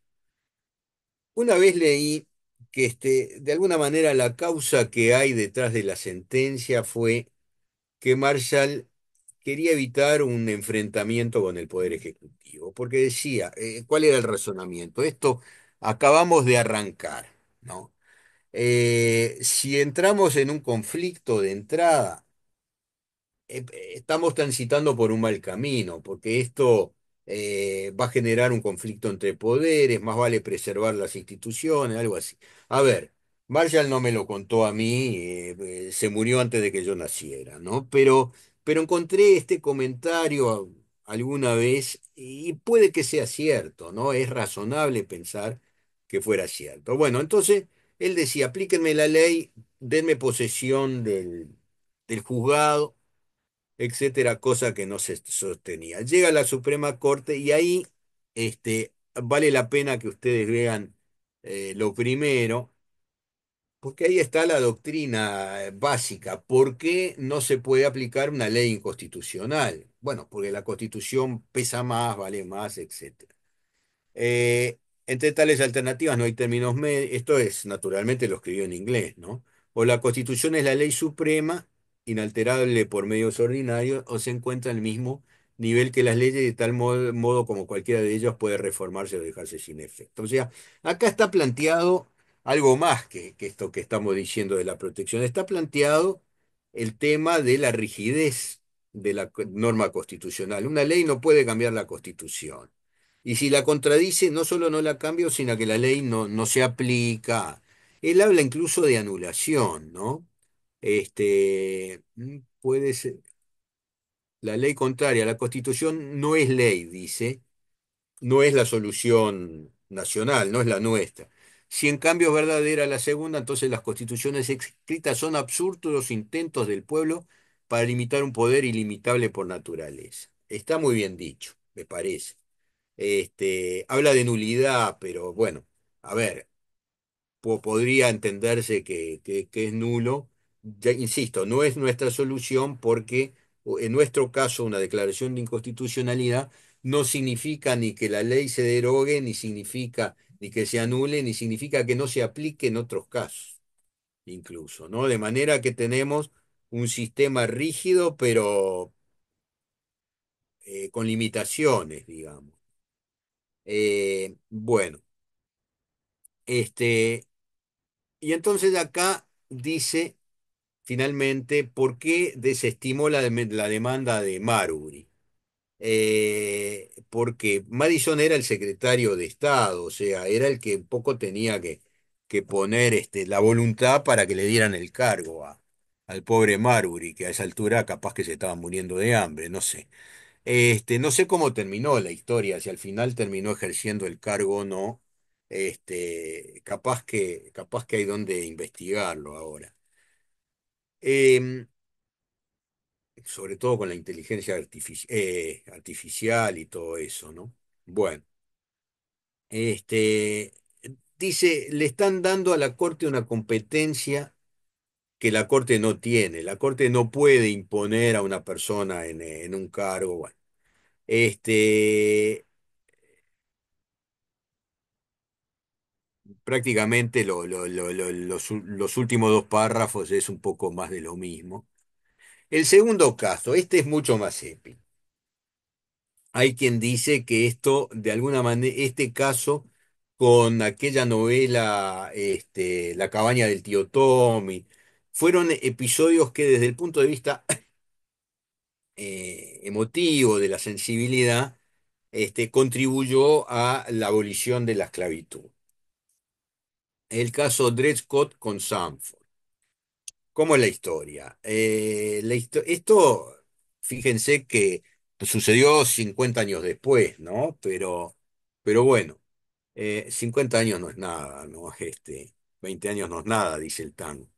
Una vez leí que de alguna manera la causa que hay detrás de la sentencia fue que Marshall quería evitar un enfrentamiento con el Poder Ejecutivo, porque decía, ¿cuál era el razonamiento? Esto acabamos de arrancar, ¿no? Si entramos en un conflicto de entrada, estamos transitando por un mal camino, porque esto va a generar un conflicto entre poderes, más vale preservar las instituciones, algo así. A ver, Marshall no me lo contó a mí, se murió antes de que yo naciera, ¿no? Pero encontré este comentario alguna vez y puede que sea cierto, ¿no? Es razonable pensar que fuera cierto. Bueno, entonces él decía, aplíquenme la ley, denme posesión del juzgado, etcétera, cosa que no se sostenía. Llega a la Suprema Corte y ahí vale la pena que ustedes vean lo primero, porque ahí está la doctrina básica. ¿Por qué no se puede aplicar una ley inconstitucional? Bueno, porque la Constitución pesa más, vale más, etcétera. Eh, Entre tales alternativas no hay términos medios. Esto es, naturalmente, lo escribió en inglés, ¿no? O la Constitución es la ley suprema, inalterable por medios ordinarios, o se encuentra al mismo nivel que las leyes, de tal modo como cualquiera de ellos puede reformarse o dejarse sin efecto. O sea, acá está planteado algo más que esto que estamos diciendo de la protección. Está planteado el tema de la rigidez de la norma constitucional. Una ley no puede cambiar la Constitución. Y si la contradice, no solo no la cambio, sino que la ley no se aplica. Él habla incluso de anulación, ¿no? Puede ser, la ley contraria a la Constitución no es ley, dice, no es la solución nacional, no es la nuestra. Si en cambio es verdadera la segunda, entonces las constituciones escritas son absurdos intentos del pueblo para limitar un poder ilimitable por naturaleza. Está muy bien dicho, me parece. Habla de nulidad, pero bueno, a ver, podría entenderse que es nulo. Ya insisto, no es nuestra solución porque en nuestro caso una declaración de inconstitucionalidad no significa ni que la ley se derogue, ni significa ni que se anule, ni significa que no se aplique en otros casos, incluso, ¿no? De manera que tenemos un sistema rígido, pero con limitaciones, digamos. Bueno, este, y entonces acá dice finalmente por qué desestimó la demanda de Marbury. Porque Madison era el secretario de Estado, o sea, era el que un poco tenía que poner la voluntad para que le dieran el cargo al pobre Marbury, que a esa altura capaz que se estaba muriendo de hambre, no sé. No sé cómo terminó la historia, si al final terminó ejerciendo el cargo o no. Capaz que hay donde investigarlo ahora. Em, Sobre todo con la inteligencia artificial y todo eso, ¿no? Bueno, este, dice, le están dando a la Corte una competencia que la Corte no tiene. La Corte no puede imponer a una persona en un cargo. Bueno, este, prácticamente los últimos dos párrafos es un poco más de lo mismo. El segundo caso, este es mucho más épico. Hay quien dice que esto, de alguna manera, este caso con aquella novela, La cabaña del tío Tommy, fueron episodios que desde el punto de vista emotivo, de la sensibilidad, contribuyó a la abolición de la esclavitud. El caso Dred Scott con Sanford. ¿Cómo es la historia? Esto, fíjense que sucedió 50 años después, ¿no? Pero bueno, 50 años no es nada, ¿no? 20 años no es nada, dice el tango.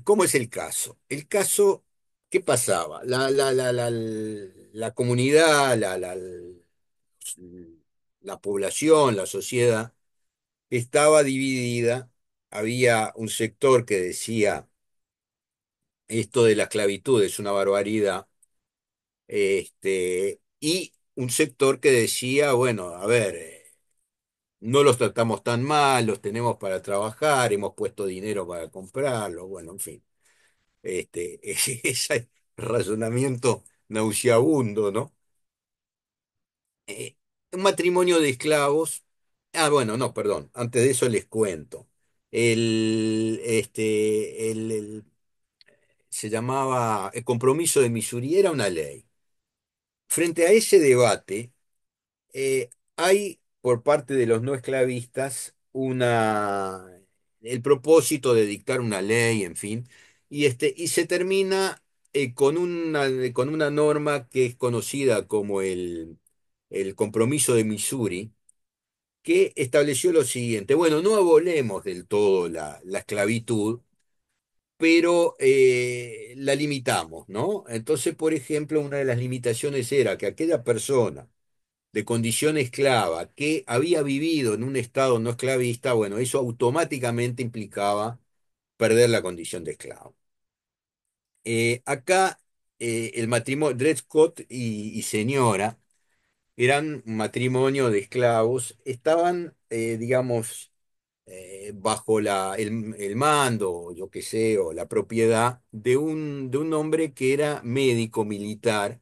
¿Cómo es el caso? El caso, ¿qué pasaba? La comunidad, la población, la sociedad, estaba dividida. Había un sector que decía esto de la esclavitud es una barbaridad, y un sector que decía, bueno, a ver, no los tratamos tan mal, los tenemos para trabajar, hemos puesto dinero para comprarlos, bueno, en fin, ese razonamiento nauseabundo, ¿no? Un matrimonio de esclavos, bueno, no, perdón, antes de eso les cuento. Se llamaba el compromiso de Missouri, era una ley. Frente a ese debate, hay por parte de los no esclavistas el propósito de dictar una ley, en fin, y se termina con una norma que es conocida como el compromiso de Missouri, que estableció lo siguiente: bueno, no abolemos del todo la esclavitud, pero la limitamos, ¿no? Entonces, por ejemplo, una de las limitaciones era que aquella persona de condición esclava que había vivido en un estado no esclavista, bueno, eso automáticamente implicaba perder la condición de esclavo. Acá el matrimonio, Dred Scott y señora, eran un matrimonio de esclavos, estaban, digamos, bajo el mando, yo qué sé, o la propiedad de un hombre que era médico militar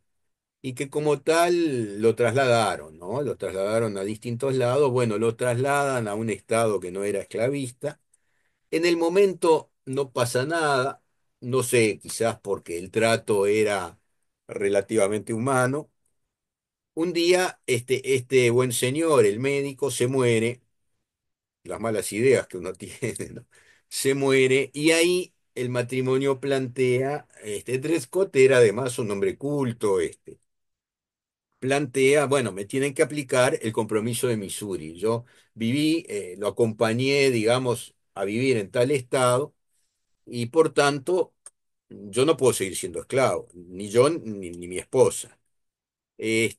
y que como tal lo trasladaron, ¿no? Lo trasladaron a distintos lados. Bueno, lo trasladan a un estado que no era esclavista. En el momento no pasa nada, no sé, quizás porque el trato era relativamente humano. Un día este buen señor, el médico, se muere, las malas ideas que uno tiene, ¿no? Se muere y ahí el matrimonio plantea, Trescott era además un hombre culto, plantea, bueno, me tienen que aplicar el compromiso de Missouri. Yo viví, lo acompañé, digamos, a vivir en tal estado y por tanto yo no puedo seguir siendo esclavo, ni yo ni mi esposa. Y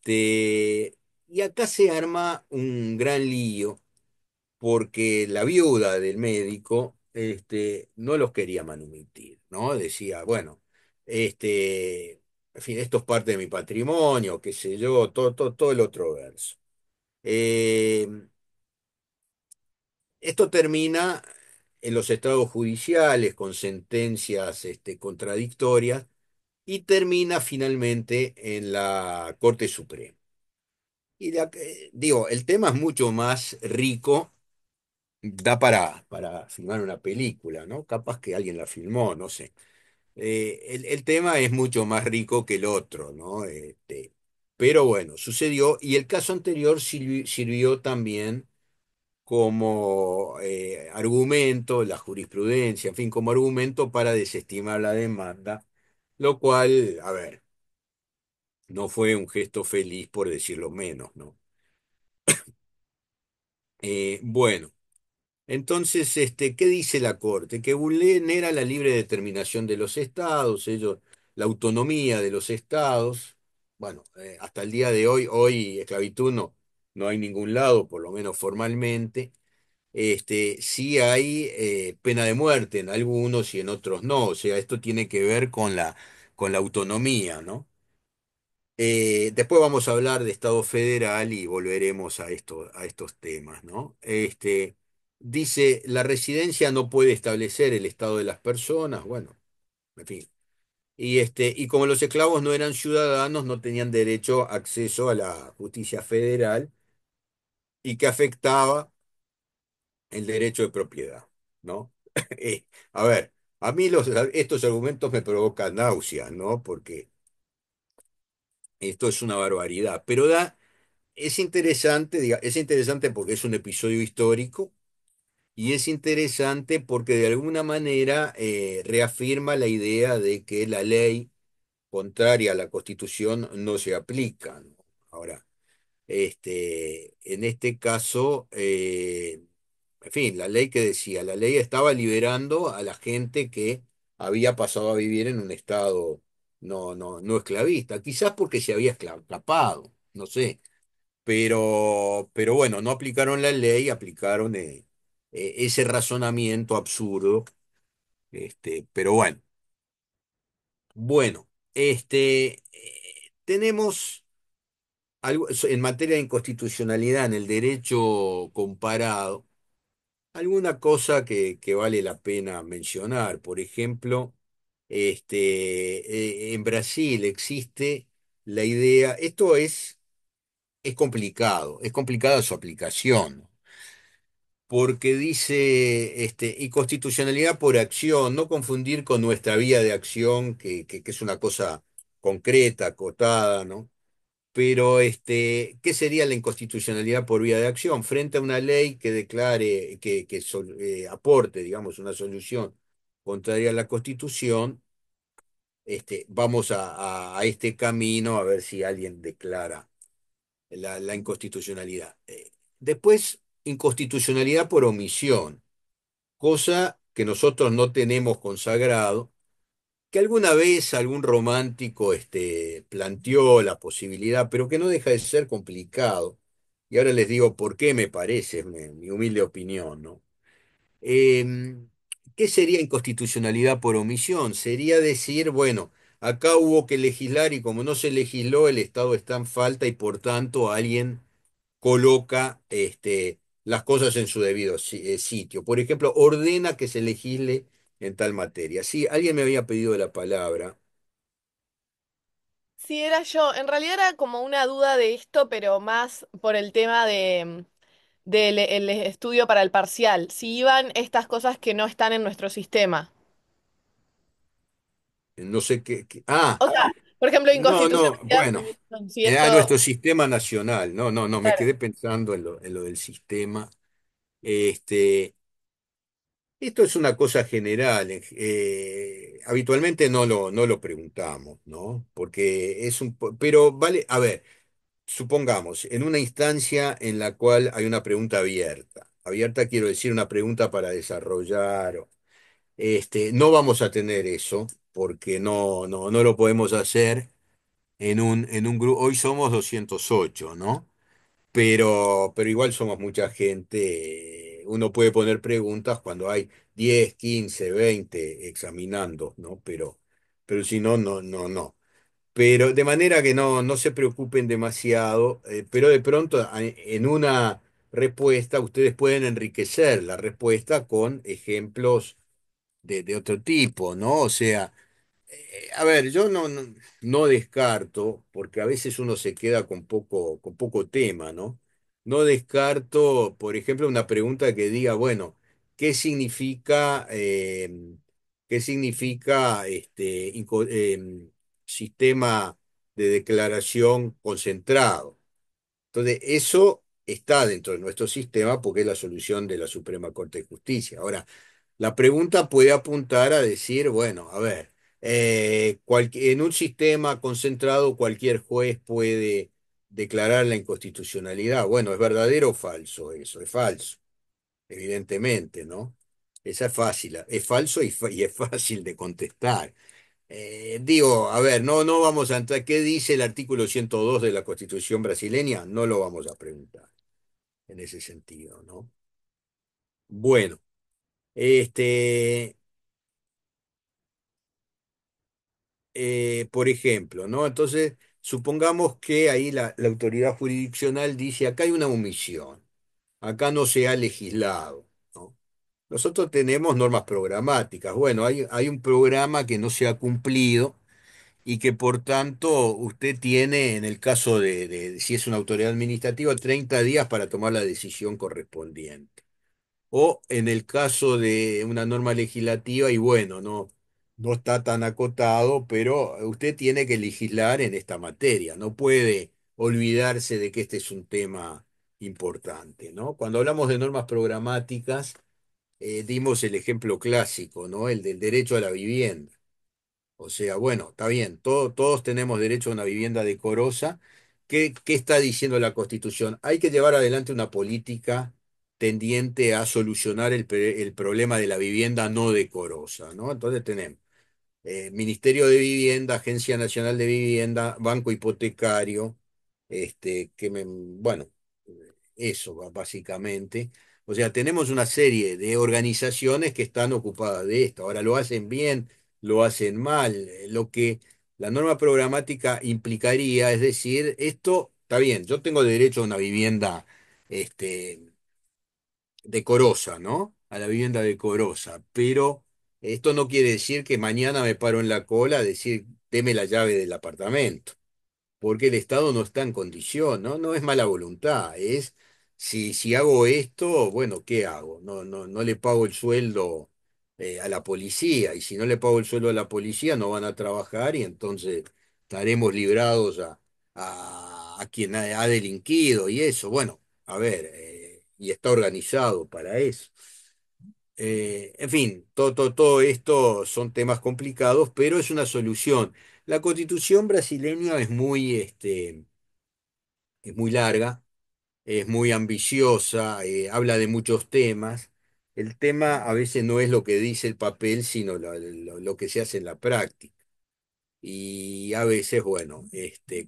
acá se arma un gran lío porque la viuda del médico, no los quería manumitir, ¿no? Decía, bueno, este, en fin, esto es parte de mi patrimonio, qué sé yo, todo el otro verso. Eh, Esto termina en los estados judiciales con sentencias contradictorias y termina finalmente en la Corte Suprema. Digo, el tema es mucho más rico, da para filmar una película, ¿no? Capaz que alguien la filmó, no sé. El tema es mucho más rico que el otro, ¿no? Pero bueno, sucedió y el caso anterior sirvió también como argumento, la jurisprudencia, en fin, como argumento para desestimar la demanda, lo cual, a ver, no fue un gesto feliz por decirlo menos, ¿no? Bueno, entonces, ¿qué dice la Corte? Que vulnera la libre determinación de los estados, la autonomía de los estados. Bueno, hasta el día de hoy esclavitud no hay ningún lado, por lo menos formalmente. Sí hay pena de muerte en algunos y en otros no. O sea, esto tiene que ver con la autonomía, ¿no? Después vamos a hablar de Estado federal y volveremos a estos temas, ¿no? Dice, la residencia no puede establecer el estado de las personas, bueno, en fin. Y como los esclavos no eran ciudadanos, no tenían derecho a acceso a la justicia federal y que afectaba el derecho de propiedad, ¿no? A ver, a mí estos argumentos me provocan náuseas, ¿no? Porque esto es una barbaridad, pero es interesante, es interesante porque es un episodio histórico y es interesante porque de alguna manera reafirma la idea de que la ley contraria a la Constitución no se aplica, ¿no? Ahora, en este caso, en fin, la ley que decía, la ley estaba liberando a la gente que había pasado a vivir en un estado no esclavista, quizás porque se había escapado, no sé, pero bueno, no aplicaron la ley, aplicaron ese razonamiento absurdo, pero bueno, bueno, tenemos en materia de inconstitucionalidad en el derecho comparado, alguna cosa que vale la pena mencionar. Por ejemplo, en Brasil existe la idea, es complicada su aplicación, porque dice, inconstitucionalidad por acción, no confundir con nuestra vía de acción, que es una cosa concreta, acotada, ¿no? Pero, ¿qué sería la inconstitucionalidad por vía de acción? Frente a una ley que declare, que aporte, digamos, una solución contraria a la Constitución, vamos a este camino a ver si alguien declara la inconstitucionalidad. Después, inconstitucionalidad por omisión, cosa que nosotros no tenemos consagrado que alguna vez algún romántico planteó la posibilidad, pero que no deja de ser complicado. Y ahora les digo por qué me parece, es mi humilde opinión, ¿no? ¿Qué sería inconstitucionalidad por omisión? Sería decir, bueno, acá hubo que legislar y como no se legisló, el Estado está en falta y por tanto alguien coloca las cosas en su debido sitio. Por ejemplo, ordena que se legisle en tal materia. Sí, alguien me había pedido la palabra. Sí, era yo. En realidad era como una duda de esto, pero más por el tema del el estudio para el parcial. Si iban estas cosas que no están en nuestro sistema. No sé O sea, por ejemplo, no, inconstitucionalidad por bueno, omisión, si a esto. nuestro sistema nacional. No, me Claro. quedé pensando en lo del sistema. Este, Esto es una cosa general. Habitualmente no lo preguntamos, ¿no? Porque pero vale, a ver, supongamos, en una instancia en la cual hay una pregunta abierta. Abierta quiero decir una pregunta para desarrollar. No vamos a tener eso, porque no lo podemos hacer en un grupo. Hoy somos 208, ¿no? Pero igual somos mucha gente. Uno puede poner preguntas cuando hay 10, 15, 20 examinando, ¿no? Pero si no. pero de manera que no se preocupen demasiado, pero de pronto en una respuesta ustedes pueden enriquecer la respuesta con ejemplos de otro tipo, ¿no? O sea, a ver, yo no descarto, porque a veces uno se queda con poco tema, ¿no? No descarto, por ejemplo, una pregunta que diga, bueno, ¿qué significa, qué significa sistema de declaración concentrado? Entonces, eso está dentro de nuestro sistema porque es la solución de la Suprema Corte de Justicia. Ahora, la pregunta puede apuntar a decir, bueno, a ver, en un sistema concentrado cualquier juez puede declarar la inconstitucionalidad. Bueno, ¿es verdadero o falso eso? Es falso, evidentemente, ¿no? Esa es fácil, es falso y es fácil de contestar. Digo, a ver, no vamos a entrar. ¿Qué dice el artículo 102 de la Constitución brasileña? No lo vamos a preguntar en ese sentido, ¿no? Bueno, este, por ejemplo, ¿no? Entonces, supongamos que ahí la autoridad jurisdiccional dice, acá hay una omisión, acá no se ha legislado, ¿no? Nosotros tenemos normas programáticas. Bueno, hay un programa que no se ha cumplido y que por tanto usted tiene, en el caso si es una autoridad administrativa, 30 días para tomar la decisión correspondiente. O en el caso de una norma legislativa, y bueno, no está tan acotado, pero usted tiene que legislar en esta materia. No puede olvidarse de que este es un tema importante, ¿no? Cuando hablamos de normas programáticas, dimos el ejemplo clásico, ¿no? El del derecho a la vivienda. O sea, bueno, está bien, todos tenemos derecho a una vivienda decorosa. ¿Qué está diciendo la Constitución? Hay que llevar adelante una política tendiente a solucionar el problema de la vivienda no decorosa, ¿no? Entonces tenemos Ministerio de Vivienda, Agencia Nacional de Vivienda, Banco Hipotecario, bueno, eso básicamente. O sea, tenemos una serie de organizaciones que están ocupadas de esto. Ahora lo hacen bien, lo hacen mal. Lo que la norma programática implicaría, es decir, esto está bien, yo tengo derecho a una vivienda, este, decorosa, ¿no? A la vivienda decorosa, pero esto no quiere decir que mañana me paro en la cola a decir, deme la llave del apartamento, porque el Estado no está en condición, ¿no? No es mala voluntad, es si hago esto, bueno, ¿qué hago? No le pago el sueldo a la policía, y si no le pago el sueldo a la policía, no van a trabajar y entonces estaremos librados a quien ha delinquido y eso. Bueno, a ver, y está organizado para eso. En fin, todo esto son temas complicados, pero es una solución. La constitución brasileña es muy larga, es muy ambiciosa, habla de muchos temas. El tema a veces no es lo que dice el papel, sino lo que se hace en la práctica. Y a veces, bueno,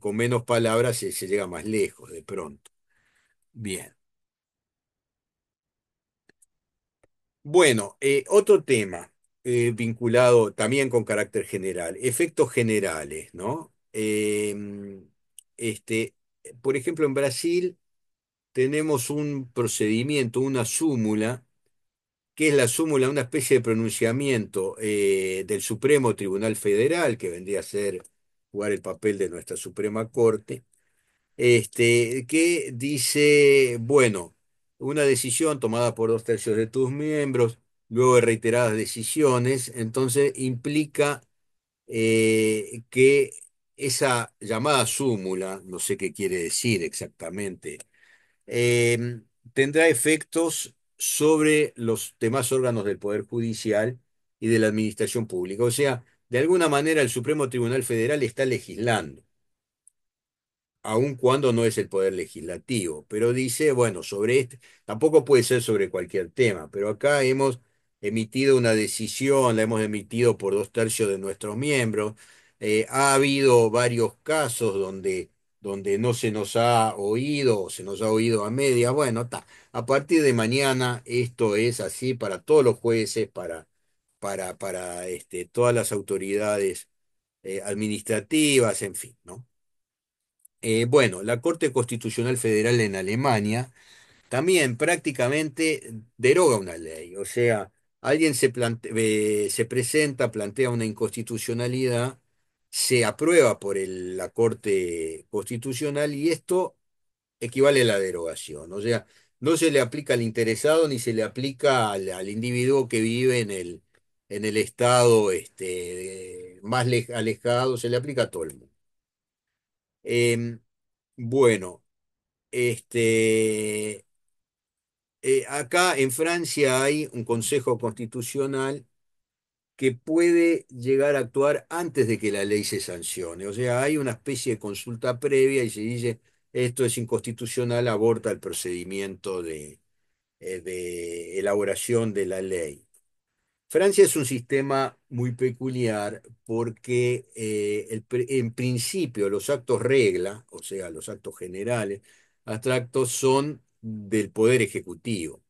con menos palabras se llega más lejos de pronto. Bien. Bueno, otro tema vinculado también con carácter general, efectos generales, ¿no? Este, por ejemplo, en Brasil tenemos un procedimiento, una súmula, que es la súmula, una especie de pronunciamiento del Supremo Tribunal Federal, que vendría a ser jugar el papel de nuestra Suprema Corte, que dice, bueno, una decisión tomada por 2/3 de tus miembros, luego de reiteradas decisiones, entonces implica que esa llamada súmula, no sé qué quiere decir exactamente, tendrá efectos sobre los demás órganos del Poder Judicial y de la Administración Pública. O sea, de alguna manera el Supremo Tribunal Federal está legislando aun cuando no es el poder legislativo, pero dice, bueno, sobre este, tampoco puede ser sobre cualquier tema, pero acá hemos emitido una decisión, la hemos emitido por 2/3 de nuestros miembros. Ha habido varios casos donde no se nos ha oído o se nos ha oído a media. Bueno, a partir de mañana esto es así para todos los jueces, para todas las autoridades administrativas, en fin, ¿no? Bueno, la Corte Constitucional Federal en Alemania también prácticamente deroga una ley. O sea, alguien se presenta, plantea una inconstitucionalidad, se aprueba por la Corte Constitucional y esto equivale a la derogación. O sea, no se le aplica al interesado ni se le aplica al individuo que vive en el estado más alejado, se le aplica a todo el mundo. Em, bueno, este, acá en Francia hay un Consejo Constitucional que puede llegar a actuar antes de que la ley se sancione. O sea, hay una especie de consulta previa y se dice esto es inconstitucional, aborta el procedimiento de elaboración de la ley. Francia es un sistema muy peculiar porque en principio los actos regla, o sea, los actos generales, abstractos, son del Poder Ejecutivo,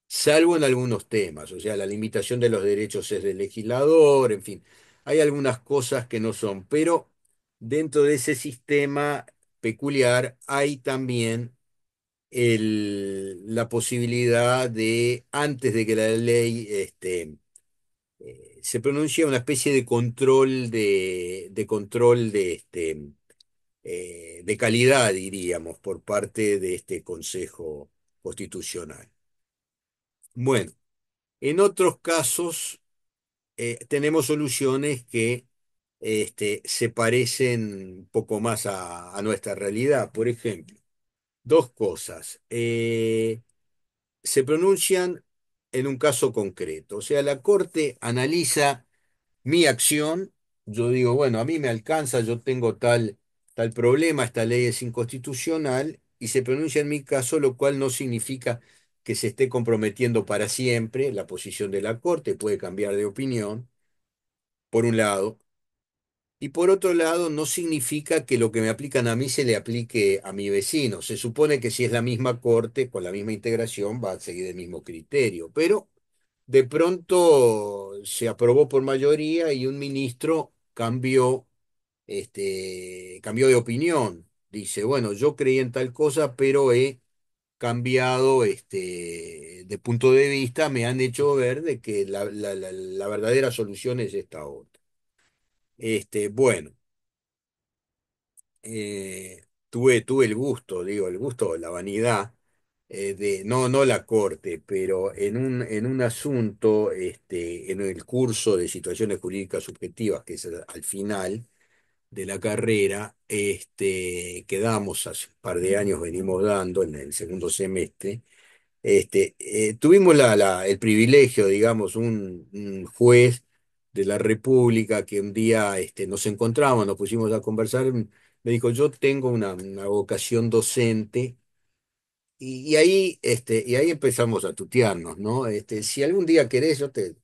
salvo en algunos temas, o sea, la limitación de los derechos es del legislador, en fin, hay algunas cosas que no son, pero dentro de ese sistema peculiar hay también la posibilidad de, antes de que la ley se pronuncia, una especie de control de calidad, diríamos, por parte de este Consejo Constitucional. Bueno, en otros casos tenemos soluciones que se parecen un poco más a nuestra realidad. Por ejemplo, dos cosas. Se pronuncian en un caso concreto. O sea, la Corte analiza mi acción, yo digo, bueno, a mí me alcanza, yo tengo tal problema, esta ley es inconstitucional, y se pronuncia en mi caso, lo cual no significa que se esté comprometiendo para siempre la posición de la Corte, puede cambiar de opinión, por un lado, y por otro lado, no significa que lo que me aplican a mí se le aplique a mi vecino. Se supone que si es la misma Corte, con la misma integración, va a seguir el mismo criterio, pero de pronto se aprobó por mayoría y un ministro cambió de opinión. Dice, bueno, yo creí en tal cosa, pero he cambiado de punto de vista, me han hecho ver de que la verdadera solución es esta otra. Bueno, tuve el gusto, digo, el gusto, la vanidad, no la corte, pero en un asunto, en el curso de situaciones jurídicas subjetivas, que es al final de la carrera, que damos hace un par de años, venimos dando en el segundo semestre, tuvimos el privilegio, digamos, un juez de la República que un día nos encontramos, nos pusimos a conversar, me dijo, yo tengo una vocación docente, y ahí empezamos a tutearnos, ¿no? Si algún día querés, yo te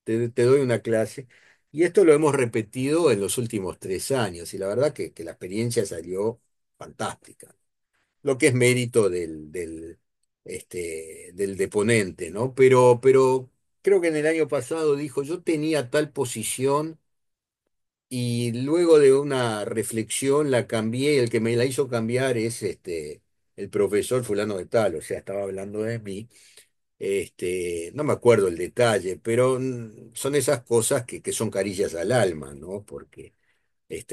doy una clase. Y esto lo hemos repetido en los últimos 3 años, y la verdad que la experiencia salió fantástica, lo que es mérito del deponente, ¿no? Pero creo que en el año pasado dijo, yo tenía tal posición y luego de una reflexión la cambié, y el que me la hizo cambiar es el profesor fulano de tal, o sea, estaba hablando de mí. No me acuerdo el detalle, pero son esas cosas que son carillas al alma, ¿no? Porque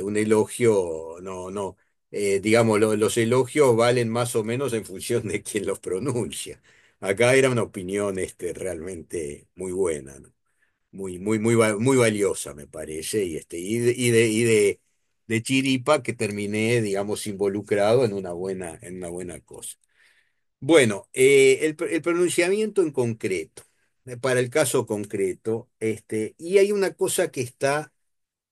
un elogio, no, digamos, los elogios valen más o menos en función de quién los pronuncia. Acá era una opinión realmente muy buena, ¿no? Muy valiosa, me parece, de chiripa que terminé, digamos, involucrado en una buena cosa. Bueno, el pronunciamiento en concreto, para el caso concreto, y hay una cosa que está,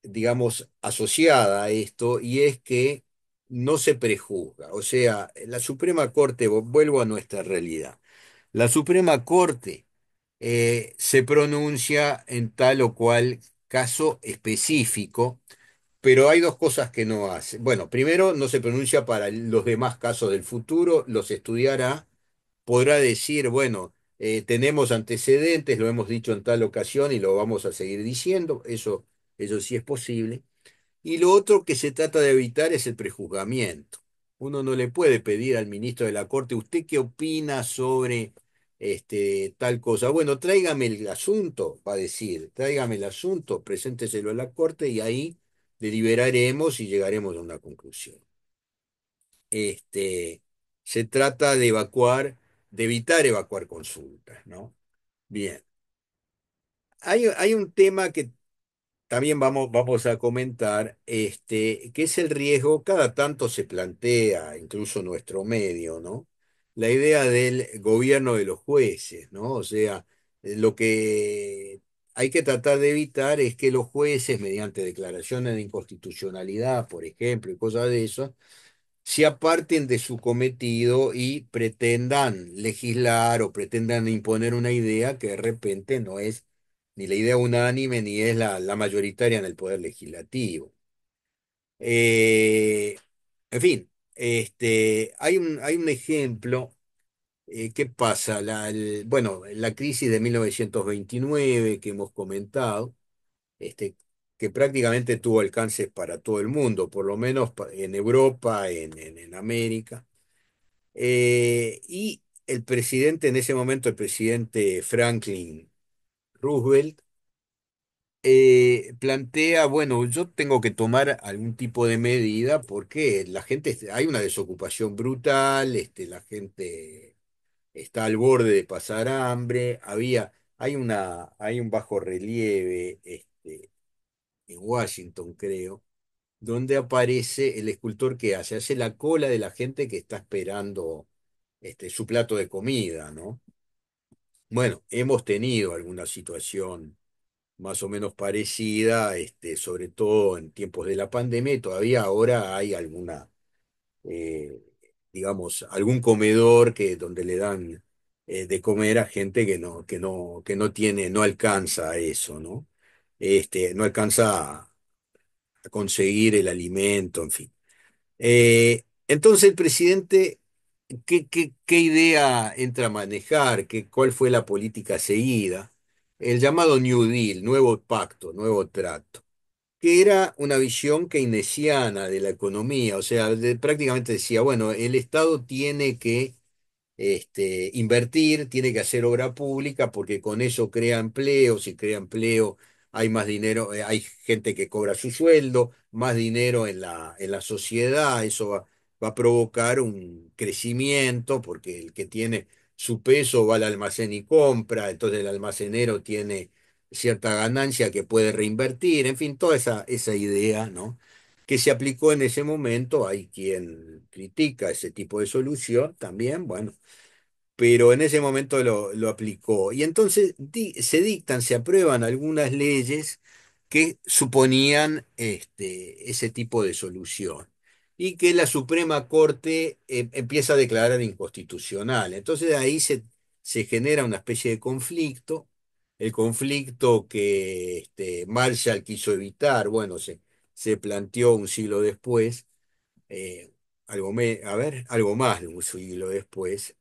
digamos, asociada a esto, y es que no se prejuzga. O sea, la Suprema Corte, vuelvo a nuestra realidad, la Suprema Corte se pronuncia en tal o cual caso específico, pero hay dos cosas que no hace. Bueno, primero, no se pronuncia para los demás casos del futuro, los estudiará, podrá decir, bueno, tenemos antecedentes, lo hemos dicho en tal ocasión y lo vamos a seguir diciendo, eso sí es posible. Y lo otro que se trata de evitar es el prejuzgamiento. Uno no le puede pedir al ministro de la Corte, ¿usted qué opina sobre tal cosa? Bueno, tráigame el asunto, va a decir, tráigame el asunto, presénteselo a la Corte y ahí deliberaremos y llegaremos a una conclusión. Este, Se trata de de evitar evacuar consultas, ¿no? Bien. Hay un tema que también vamos a comentar, que es el riesgo, cada tanto se plantea, incluso nuestro medio, ¿no? La idea del gobierno de los jueces, ¿no? O sea, lo que hay que tratar de evitar es que los jueces, mediante declaraciones de inconstitucionalidad, por ejemplo, y cosas de eso, se aparten de su cometido y pretendan legislar o pretendan imponer una idea que de repente no es ni la idea unánime ni es la mayoritaria en el poder legislativo. Eh, en fin, hay un ejemplo. ¿Qué pasa? Bueno, la crisis de 1929 que hemos comentado, este, que prácticamente tuvo alcances para todo el mundo, por lo menos en Europa, en América. Y el presidente en ese momento, el presidente Franklin Roosevelt, plantea, bueno, yo tengo que tomar algún tipo de medida porque la gente, hay una desocupación brutal, la gente está al borde de pasar hambre, hay un bajo relieve, en Washington, creo, donde aparece el escultor que hace la cola de la gente que está esperando su plato de comida, ¿no? Bueno, hemos tenido alguna situación más o menos parecida, sobre todo en tiempos de la pandemia, y todavía ahora hay eh, digamos, algún comedor donde le dan de comer a gente que no tiene, no alcanza a eso, ¿no? No alcanza a conseguir el alimento, en fin. Entonces el presidente, ¿qué idea entra a manejar? ¿Cuál fue la política seguida? El llamado New Deal, nuevo pacto, nuevo trato, que era una visión keynesiana de la economía, o sea, prácticamente decía, bueno, el Estado tiene que invertir, tiene que hacer obra pública porque con eso crea empleo, si crea empleo hay más dinero, hay gente que cobra su sueldo, más dinero en en la sociedad, eso va a provocar un crecimiento porque el que tiene su peso va al almacén y compra, entonces el almacenero tiene cierta ganancia que puede reinvertir, en fin, toda esa idea, ¿no? Que se aplicó en ese momento, hay quien critica ese tipo de solución también, bueno, pero en ese momento lo aplicó. Y entonces se dictan, se aprueban algunas leyes que suponían ese tipo de solución y que la Suprema Corte empieza a declarar inconstitucional. Entonces ahí se genera una especie de conflicto, el conflicto que Marshall quiso evitar, bueno, se planteó un siglo después, eh, algo más de un siglo después,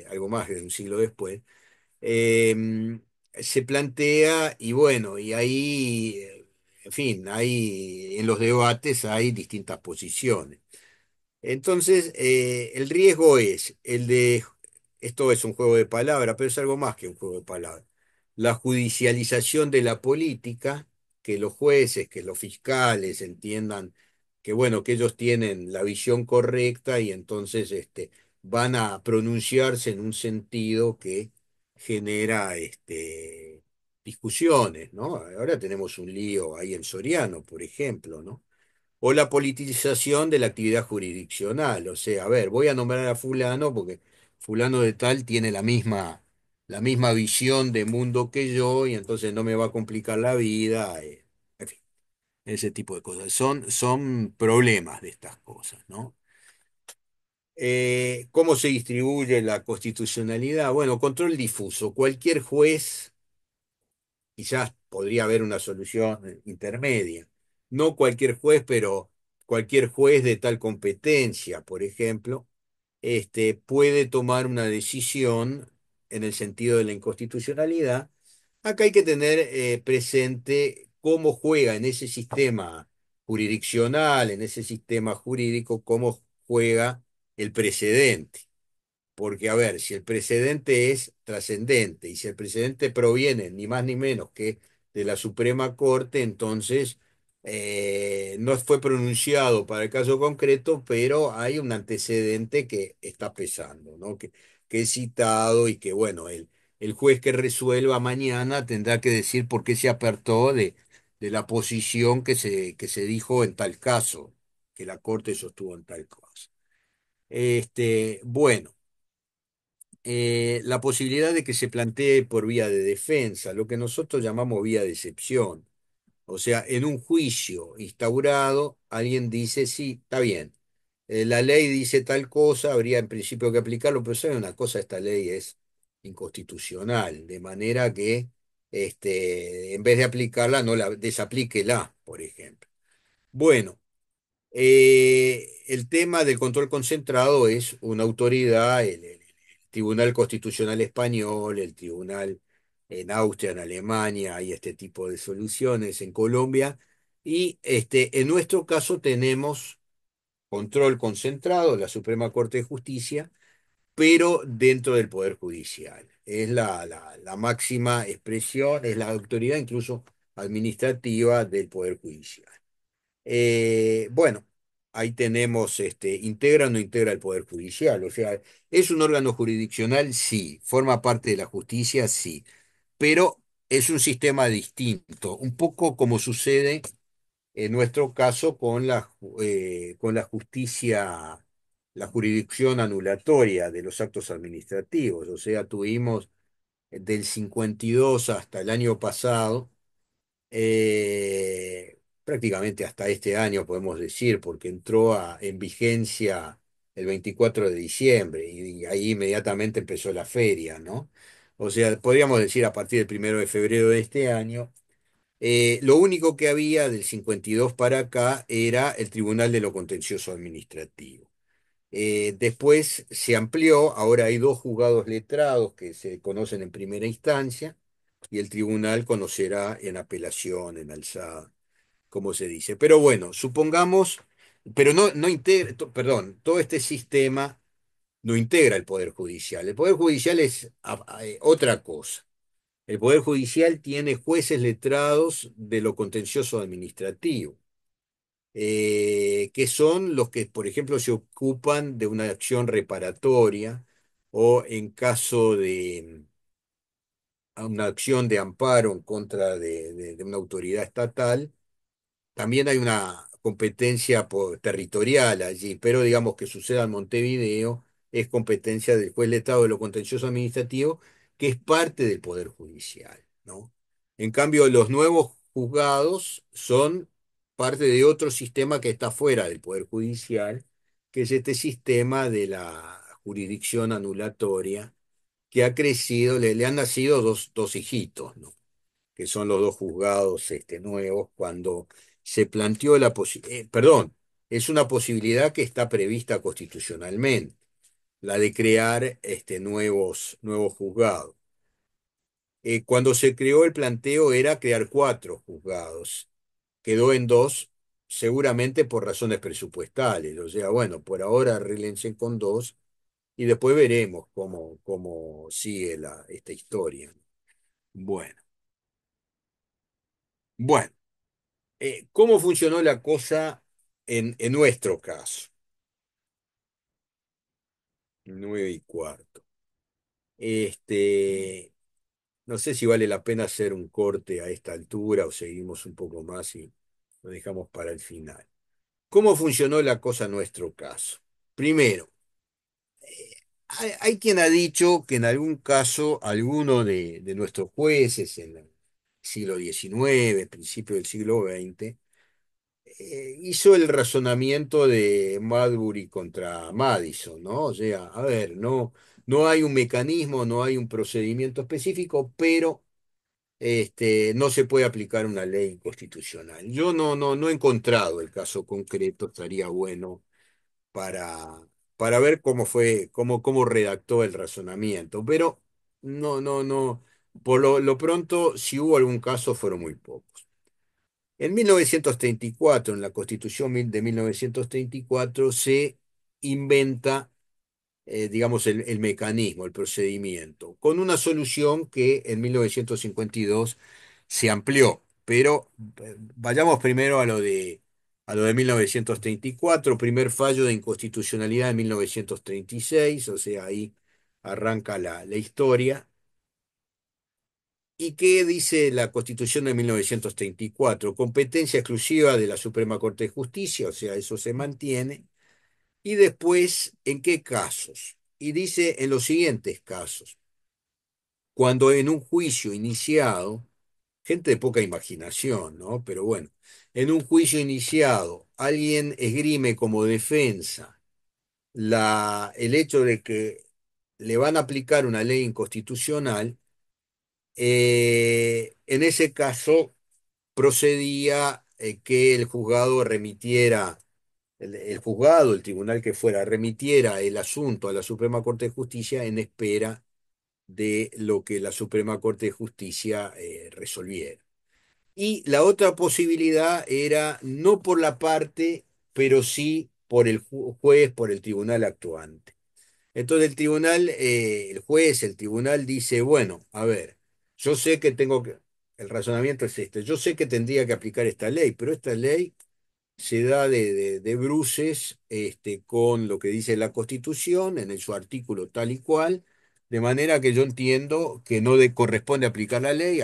algo más de un siglo después, eh, se plantea y bueno, y ahí, en fin, en los debates hay distintas posiciones. Entonces, el riesgo es esto es un juego de palabras, pero es algo más que un juego de palabras, la judicialización de la política, que los jueces, que los fiscales entiendan que, bueno, que ellos tienen la visión correcta y entonces van a pronunciarse en un sentido que genera discusiones, ¿no? Ahora tenemos un lío ahí en Soriano, por ejemplo, ¿no? O la politización de la actividad jurisdiccional. O sea, a ver, voy a nombrar a fulano porque fulano de tal tiene la misma visión de mundo que yo y entonces no me va a complicar la vida. En fin, ese tipo de cosas. Son problemas de estas cosas, ¿no? ¿Cómo se distribuye la constitucionalidad? Bueno, control difuso. Cualquier juez, quizás podría haber una solución intermedia. No cualquier juez, pero cualquier juez de tal competencia, por ejemplo, puede tomar una decisión en el sentido de la inconstitucionalidad. Acá hay que tener presente cómo juega en ese sistema jurisdiccional, en ese sistema jurídico, cómo juega el precedente. Porque, a ver, si el precedente es trascendente y si el precedente proviene ni más ni menos que de la Suprema Corte, entonces no fue pronunciado para el caso concreto, pero hay un antecedente que está pesando, ¿no? Que es citado y que, bueno, el juez que resuelva mañana tendrá que decir por qué se apartó de la posición que se dijo en tal caso, que la Corte sostuvo en tal caso. Bueno, la posibilidad de que se plantee por vía de defensa, lo que nosotros llamamos vía de excepción. O sea, en un juicio instaurado, alguien dice, sí, está bien, la ley dice tal cosa, habría en principio que aplicarlo, pero sabe una cosa, esta ley es inconstitucional, de manera que en vez de aplicarla, no la desaplíquela, por ejemplo. Bueno. El tema del control concentrado es una autoridad, el Tribunal Constitucional Español, el Tribunal en Austria, en Alemania, hay este tipo de soluciones en Colombia, y en nuestro caso tenemos control concentrado, la Suprema Corte de Justicia, pero dentro del Poder Judicial. Es la máxima expresión, es la autoridad incluso administrativa del Poder Judicial. Bueno, ahí tenemos, integra o no integra el Poder Judicial, o sea, ¿es un órgano jurisdiccional? Sí, forma parte de la justicia, sí, pero es un sistema distinto, un poco como sucede en nuestro caso con la justicia, la jurisdicción anulatoria de los actos administrativos, o sea, tuvimos del 52 hasta el año pasado prácticamente hasta este año, podemos decir, porque entró en vigencia el 24 de diciembre y ahí inmediatamente empezó la feria, ¿no? O sea, podríamos decir a partir del 1 de febrero de este año. Lo único que había del 52 para acá era el Tribunal de lo Contencioso Administrativo. Después se amplió, ahora hay dos juzgados letrados que se conocen en primera instancia y el tribunal conocerá en apelación, en alzada, como se dice. Pero bueno, supongamos, pero no integra, perdón, todo este sistema no integra el Poder Judicial. El Poder Judicial es otra cosa. El Poder Judicial tiene jueces letrados de lo contencioso administrativo, que son los que, por ejemplo, se ocupan de una acción reparatoria o en caso de una acción de amparo en contra de una autoridad estatal. También hay una competencia territorial allí, pero digamos que suceda en Montevideo es competencia del juez letrado de lo contencioso administrativo, que es parte del Poder Judicial, ¿no? En cambio, los nuevos juzgados son parte de otro sistema que está fuera del Poder Judicial, que es este sistema de la jurisdicción anulatoria, que ha crecido, le han nacido dos hijitos, ¿no? Que son los dos juzgados nuevos, cuando se planteó la posibilidad, perdón, es una posibilidad que está prevista constitucionalmente, la de crear nuevos juzgados. Cuando se creó el planteo era crear cuatro juzgados, quedó en dos, seguramente por razones presupuestales, o sea, bueno, por ahora arréglense con dos y después veremos cómo sigue esta historia. Bueno, bueno. ¿Cómo funcionó la cosa en nuestro caso? 9:15. Este, no sé si vale la pena hacer un corte a esta altura o seguimos un poco más y lo dejamos para el final. ¿Cómo funcionó la cosa en nuestro caso? Primero, hay quien ha dicho que en algún caso alguno de nuestros jueces en el siglo XIX, principio del siglo XX, hizo el razonamiento de Marbury contra Madison, ¿no? O sea, a ver, no hay un mecanismo, no hay un procedimiento específico, pero no se puede aplicar una ley constitucional. Yo no he encontrado el caso concreto, estaría bueno para, para ver cómo fue, cómo redactó el razonamiento, pero no, por lo pronto, si hubo algún caso, fueron muy pocos. En 1934, en la Constitución de 1934, se inventa, digamos, el mecanismo, el procedimiento, con una solución que en 1952 se amplió. Pero vayamos primero a lo de 1934, primer fallo de inconstitucionalidad en 1936, o sea, ahí arranca la historia. ¿Y qué dice la Constitución de 1934? Competencia exclusiva de la Suprema Corte de Justicia, o sea, eso se mantiene. Y después, ¿en qué casos? Y dice en los siguientes casos, cuando en un juicio iniciado, gente de poca imaginación, ¿no? Pero bueno, en un juicio iniciado, alguien esgrime como defensa el hecho de que le van a aplicar una ley inconstitucional, en ese caso procedía que el juzgado remitiera, el juzgado, el tribunal que fuera, remitiera el asunto a la Suprema Corte de Justicia en espera de lo que la Suprema Corte de Justicia resolviera. Y la otra posibilidad era no por la parte, pero sí por el juez, por el tribunal actuante. Entonces el tribunal, el juez, el tribunal dice, bueno, a ver, yo sé que tengo que, el razonamiento es este, yo sé que tendría que aplicar esta ley, pero esta ley se da de bruces, con lo que dice la Constitución en su artículo tal y cual, de manera que yo entiendo que no corresponde aplicar la ley,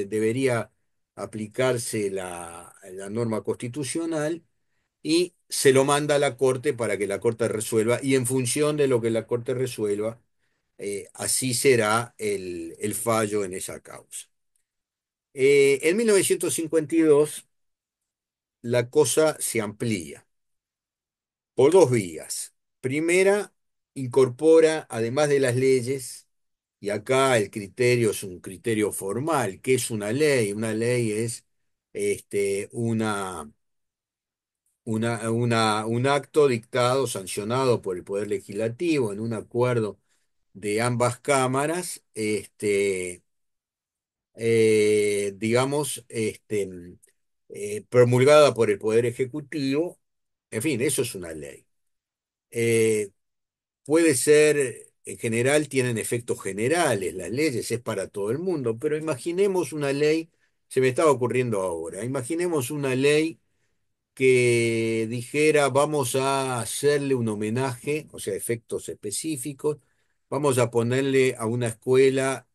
debería aplicarse la norma constitucional y se lo manda a la Corte para que la Corte resuelva, y en función de lo que la Corte resuelva, así será el fallo en esa causa. En 1952 la cosa se amplía por dos vías. Primera, incorpora, además de las leyes, y acá el criterio es un criterio formal. ¿Qué es una ley? Una ley es un acto dictado, sancionado por el Poder Legislativo en un acuerdo de ambas cámaras, digamos, promulgada por el Poder Ejecutivo. En fin, eso es una ley. Eh, Puede ser, en general, tienen efectos generales, las leyes es para todo el mundo, pero imaginemos una ley, se me estaba ocurriendo ahora, imaginemos una ley que dijera vamos a hacerle un homenaje, o sea, efectos específicos, vamos a ponerle a una escuela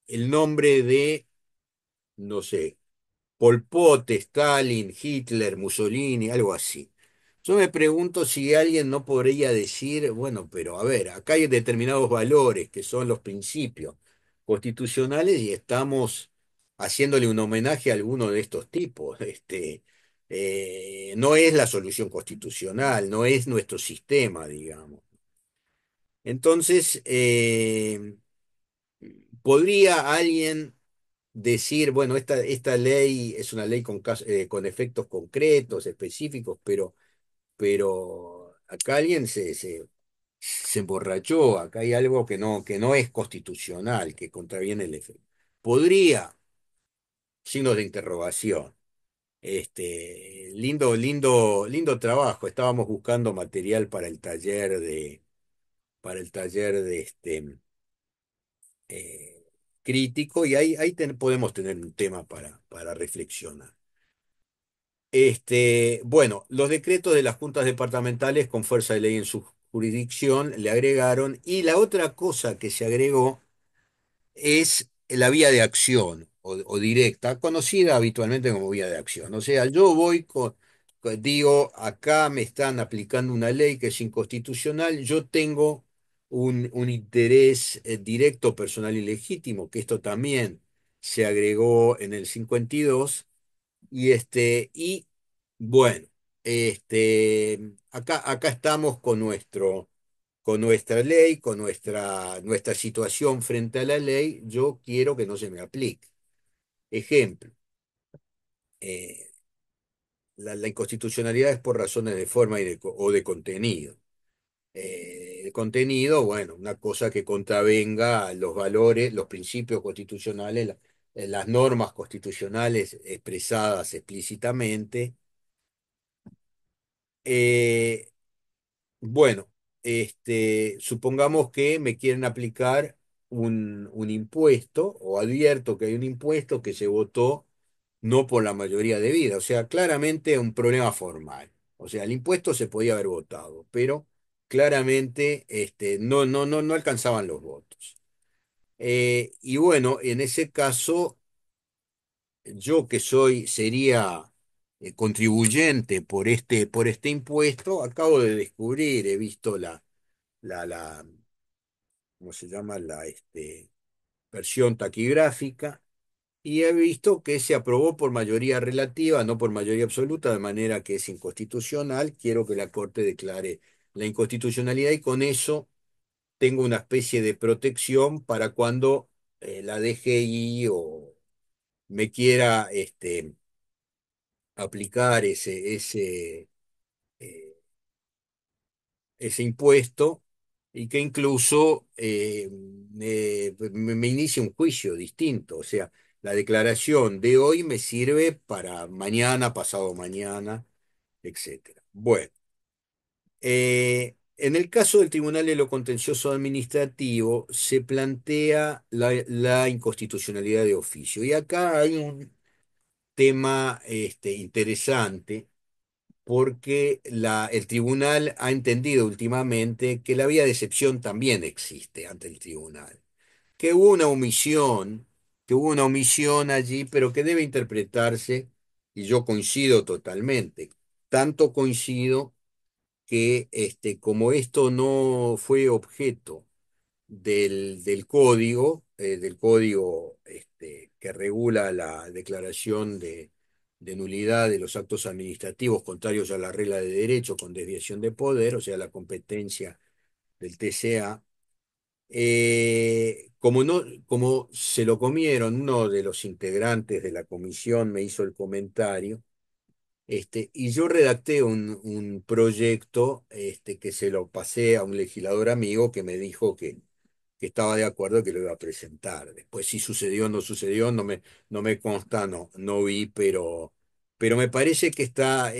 el nombre de, no sé, Pol Pot, Stalin, Hitler, Mussolini, algo así. Yo me pregunto si alguien no podría decir, bueno, pero a ver, acá hay determinados valores que son los principios constitucionales y estamos haciéndole un homenaje a alguno de estos tipos. No es la solución constitucional, no es nuestro sistema, digamos. Entonces, ¿podría alguien decir, bueno, esta ley es una ley con efectos concretos, específicos, pero acá alguien se emborrachó, acá hay algo que no es constitucional, que contraviene el efecto? Podría, signos de interrogación. Lindo, lindo, lindo trabajo. Estábamos buscando material para el taller de eh, crítico, y ahí podemos tener un tema para reflexionar. Bueno, los decretos de las juntas departamentales con fuerza de ley en su jurisdicción le agregaron, y la otra cosa que se agregó es la vía de acción o directa, conocida habitualmente como vía de acción. O sea, yo voy digo, acá me están aplicando una ley que es inconstitucional, yo tengo un interés directo, personal y legítimo, que esto también se agregó en el 52. Y bueno, acá estamos con nuestra ley, con nuestra situación frente a la ley. Yo quiero que no se me aplique. Ejemplo, eh, la inconstitucionalidad es por razones de forma o de contenido. El contenido, bueno, una cosa que contravenga los valores, los principios constitucionales, las normas constitucionales expresadas explícitamente. Eh, bueno, supongamos que me quieren aplicar un impuesto, o advierto que hay un impuesto que se votó no por la mayoría debida, o sea, claramente un problema formal. O sea, el impuesto se podía haber votado, pero claramente no alcanzaban los votos. Y bueno, en ese caso, yo que sería contribuyente por este impuesto, acabo de descubrir, he visto la, ¿cómo se llama? Versión taquigráfica, y he visto que se aprobó por mayoría relativa, no por mayoría absoluta, de manera que es inconstitucional. Quiero que la Corte declare la inconstitucionalidad y con eso tengo una especie de protección para cuando la DGI o me quiera aplicar eh, ese impuesto y que incluso me inicie un juicio distinto. O sea, la declaración de hoy me sirve para mañana, pasado mañana, etcétera. Bueno, en el caso del Tribunal de lo Contencioso Administrativo se plantea la inconstitucionalidad de oficio. Y acá hay un tema interesante porque el tribunal ha entendido últimamente que la vía de excepción también existe ante el tribunal, que hubo una omisión, que hubo una omisión allí, pero que debe interpretarse, y yo coincido totalmente. Tanto coincido que como esto no fue objeto del código que regula la declaración de nulidad de los actos administrativos contrarios a la regla de derecho con desviación de poder, o sea, la competencia del TCA. Como se lo comieron, uno de los integrantes de la comisión me hizo el comentario, y yo redacté un proyecto que se lo pasé a un legislador amigo que me dijo que estaba de acuerdo que lo iba a presentar. Después si sucedió o no sucedió, no me consta, no vi, pero me parece que está,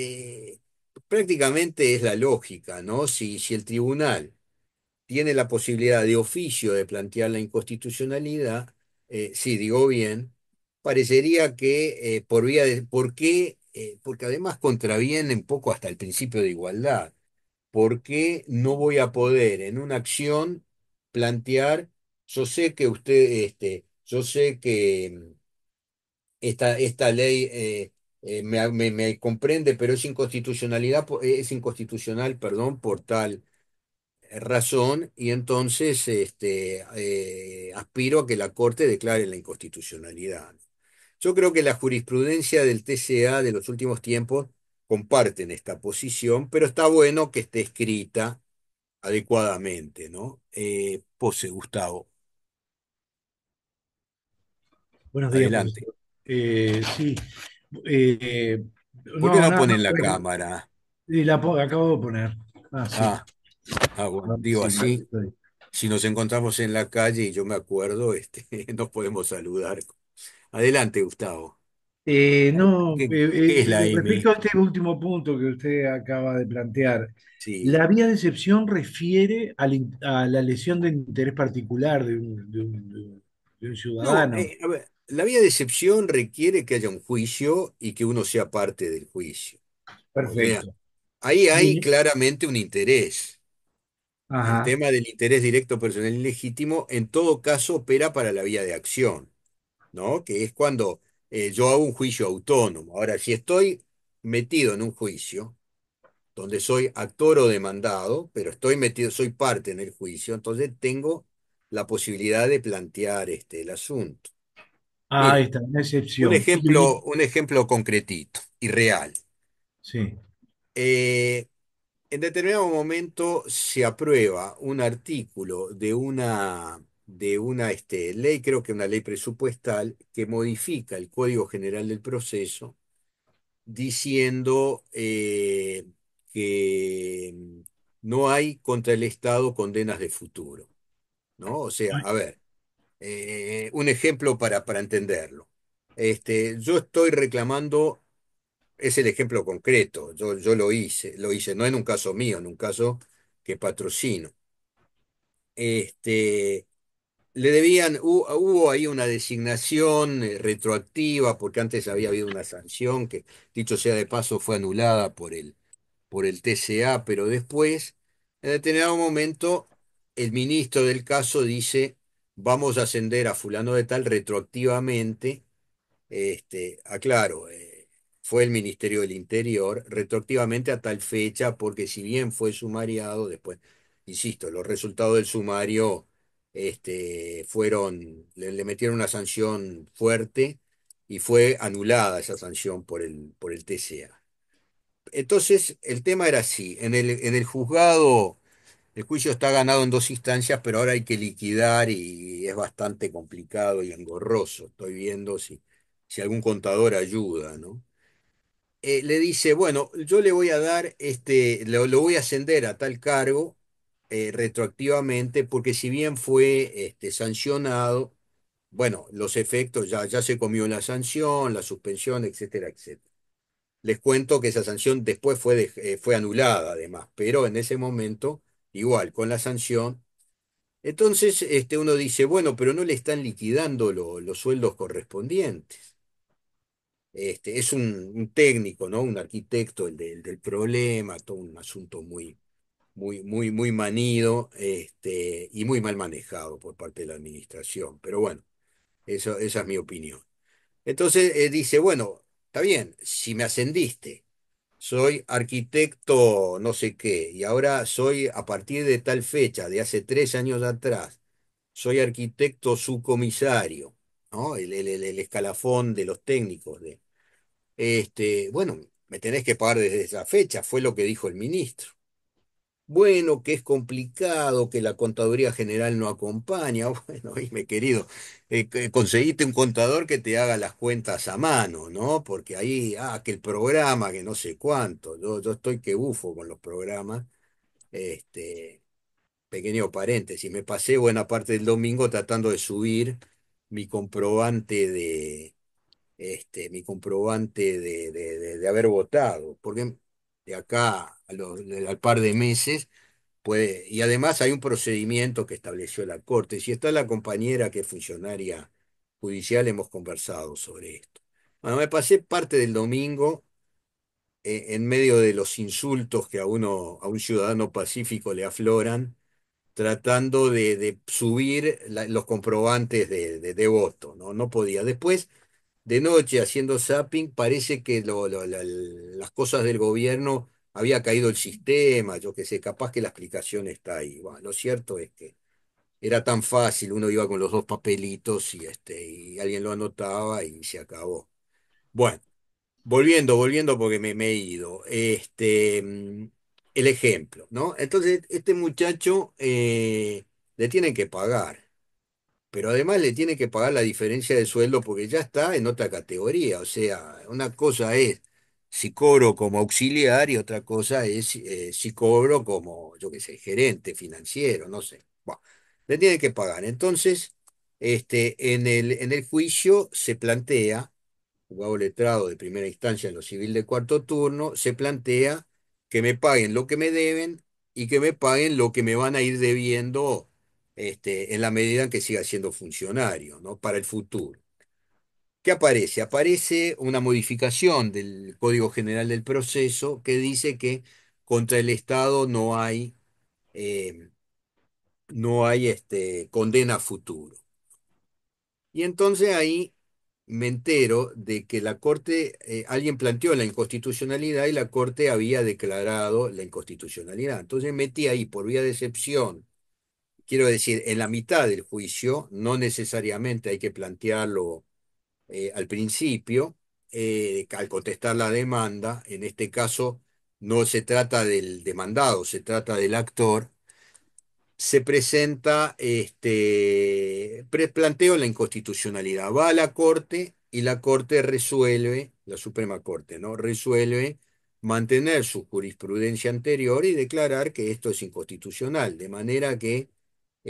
prácticamente es la lógica, ¿no? Si el tribunal tiene la posibilidad de oficio de plantear la inconstitucionalidad, sí, digo bien, parecería que por vía de, ¿por qué? Porque además contraviene un poco hasta el principio de igualdad. ¿Por qué no voy a poder en una acción plantear, yo sé que yo sé que esta ley me comprende, pero es inconstitucional, perdón, por tal razón, y entonces aspiro a que la Corte declare la inconstitucionalidad? Yo creo que la jurisprudencia del TCA de los últimos tiempos comparten esta posición, pero está bueno que esté escrita adecuadamente, ¿no? Pose, Gustavo, Buenos días, adelante. profesor. Sí, eh, ¿Por qué no, no nada más. ponen la cámara? Y acabo de poner. Ah, sí. Ah, bueno, Ahora digo sí, ahora así, estoy. si nos encontramos en la calle y yo me acuerdo, nos podemos saludar. Adelante, Gustavo. No, ¿Qué es la respecto M? a este último punto que usted acaba de plantear, Sí. la vía de excepción refiere a la lesión de interés particular de un No, ciudadano. a ver, la vía de excepción requiere que haya un juicio y que uno sea parte del juicio. O sea, Perfecto. ahí hay Y, claramente un interés. El ajá. tema del interés directo personal ilegítimo, en todo caso, opera para la vía de acción, ¿no? Que es cuando yo hago un juicio autónomo. Ahora, si estoy metido en un juicio donde soy actor o demandado, pero estoy metido, soy parte en el juicio, entonces tengo la posibilidad de plantear el asunto. Ahí Mire, está, una excepción. Y, un ejemplo concretito y real. sí. Eh, en determinado momento se aprueba un artículo de una ley, creo que una ley presupuestal, que modifica el Código General del Proceso, diciendo que no hay contra el Estado condenas de futuro, ¿no? O sea, a ver. un ejemplo para entenderlo. Yo estoy reclamando, es el ejemplo concreto, yo lo hice, no en un caso mío, en un caso que patrocino. Este, Le debían, hubo ahí una designación retroactiva, porque antes había habido una sanción que, dicho sea de paso, fue anulada por el TCA, pero después, en determinado momento, el ministro del caso dice, vamos a ascender a fulano de tal retroactivamente, aclaro, fue el Ministerio del Interior, retroactivamente a tal fecha, porque si bien fue sumariado, después, insisto, los resultados del sumario le metieron una sanción fuerte y fue anulada esa sanción por el TCA. Entonces, el tema era así, en el juzgado, el juicio está ganado en dos instancias, pero ahora hay que liquidar y es bastante complicado y engorroso. Estoy viendo si algún contador ayuda, ¿no? Le dice, bueno, yo le voy a dar, lo voy a ascender a tal cargo retroactivamente, porque si bien fue sancionado, bueno, los efectos ya se comió la sanción, la suspensión, etcétera, etcétera. Les cuento que esa sanción después fue anulada, además, pero en ese momento, igual, con la sanción. Entonces, uno dice, bueno, pero no le están liquidando los sueldos correspondientes. Es un técnico, ¿no? Un arquitecto el del problema, todo un asunto muy manido, y muy mal manejado por parte de la administración. Pero bueno, esa es mi opinión. Entonces, dice, bueno, está bien, si me ascendiste, soy arquitecto no sé qué, y ahora soy a partir de tal fecha, de hace 3 años atrás, soy arquitecto subcomisario, ¿no? El escalafón de los técnicos. Bueno, me tenés que pagar desde esa fecha, fue lo que dijo el ministro. Bueno, que es complicado, que la Contaduría General no acompaña. Bueno, mi querido, conseguiste un contador que te haga las cuentas a mano, ¿no? Porque ahí, que el programa, que no sé cuánto. Yo estoy que bufo con los programas. Este, Pequeño paréntesis, me pasé buena parte del domingo tratando de subir mi comprobante mi comprobante de haber votado, porque de acá al par de meses puede, y además hay un procedimiento que estableció la Corte. Si está la compañera que es funcionaria judicial, hemos conversado sobre esto. Bueno, me pasé parte del domingo en medio de los insultos que a un ciudadano pacífico le afloran, tratando de subir los comprobantes de voto, ¿no? No podía. Después, de noche, haciendo zapping, parece que las cosas del gobierno había caído el sistema, yo qué sé, capaz que la explicación está ahí. Bueno, lo cierto es que era tan fácil, uno iba con los dos papelitos y alguien lo anotaba y se acabó. Bueno, volviendo porque me he ido. El ejemplo, ¿no? Entonces, este muchacho le tienen que pagar, pero además le tiene que pagar la diferencia de sueldo porque ya está en otra categoría. O sea, una cosa es si cobro como auxiliar y otra cosa es si cobro como, yo qué sé, gerente financiero, no sé. Bueno, le tiene que pagar. Entonces, en el juicio se plantea, juzgado letrado de primera instancia en lo civil de cuarto turno, se plantea que me paguen lo que me deben y que me paguen lo que me van a ir debiendo en la medida en que siga siendo funcionario, ¿no? Para el futuro. ¿Qué aparece? Aparece una modificación del Código General del Proceso que dice que contra el Estado eh, no hay condena a futuro. Y entonces ahí me entero de que la Corte, alguien planteó la inconstitucionalidad y la Corte había declarado la inconstitucionalidad. Entonces metí ahí por vía de excepción, quiero decir, en la mitad del juicio, no necesariamente hay que plantearlo al principio, al contestar la demanda, en este caso no se trata del demandado, se trata del actor, se presenta, planteo la inconstitucionalidad, va a la Corte y la Corte resuelve, la Suprema Corte, ¿no? Resuelve mantener su jurisprudencia anterior y declarar que esto es inconstitucional, de manera que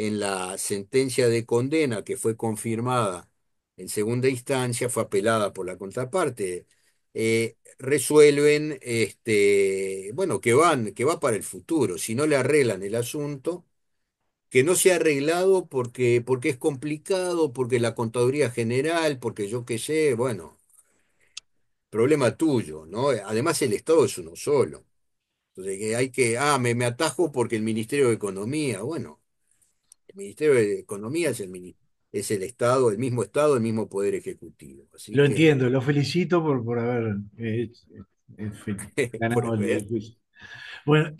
en la sentencia de condena que fue confirmada en segunda instancia, fue apelada por la contraparte, resuelven, bueno, que va para el futuro. Si no le arreglan el asunto, que no se ha arreglado porque es complicado, porque la contaduría general, porque yo qué sé, bueno, problema tuyo, ¿no? Además el Estado es uno solo. Entonces que hay que, me atajo porque el Ministerio de Economía, bueno, el Ministerio de Economía es el Estado, el mismo Poder Ejecutivo. Así Lo que, entiendo, lo felicito por haber ganado ver, el juicio. Bueno,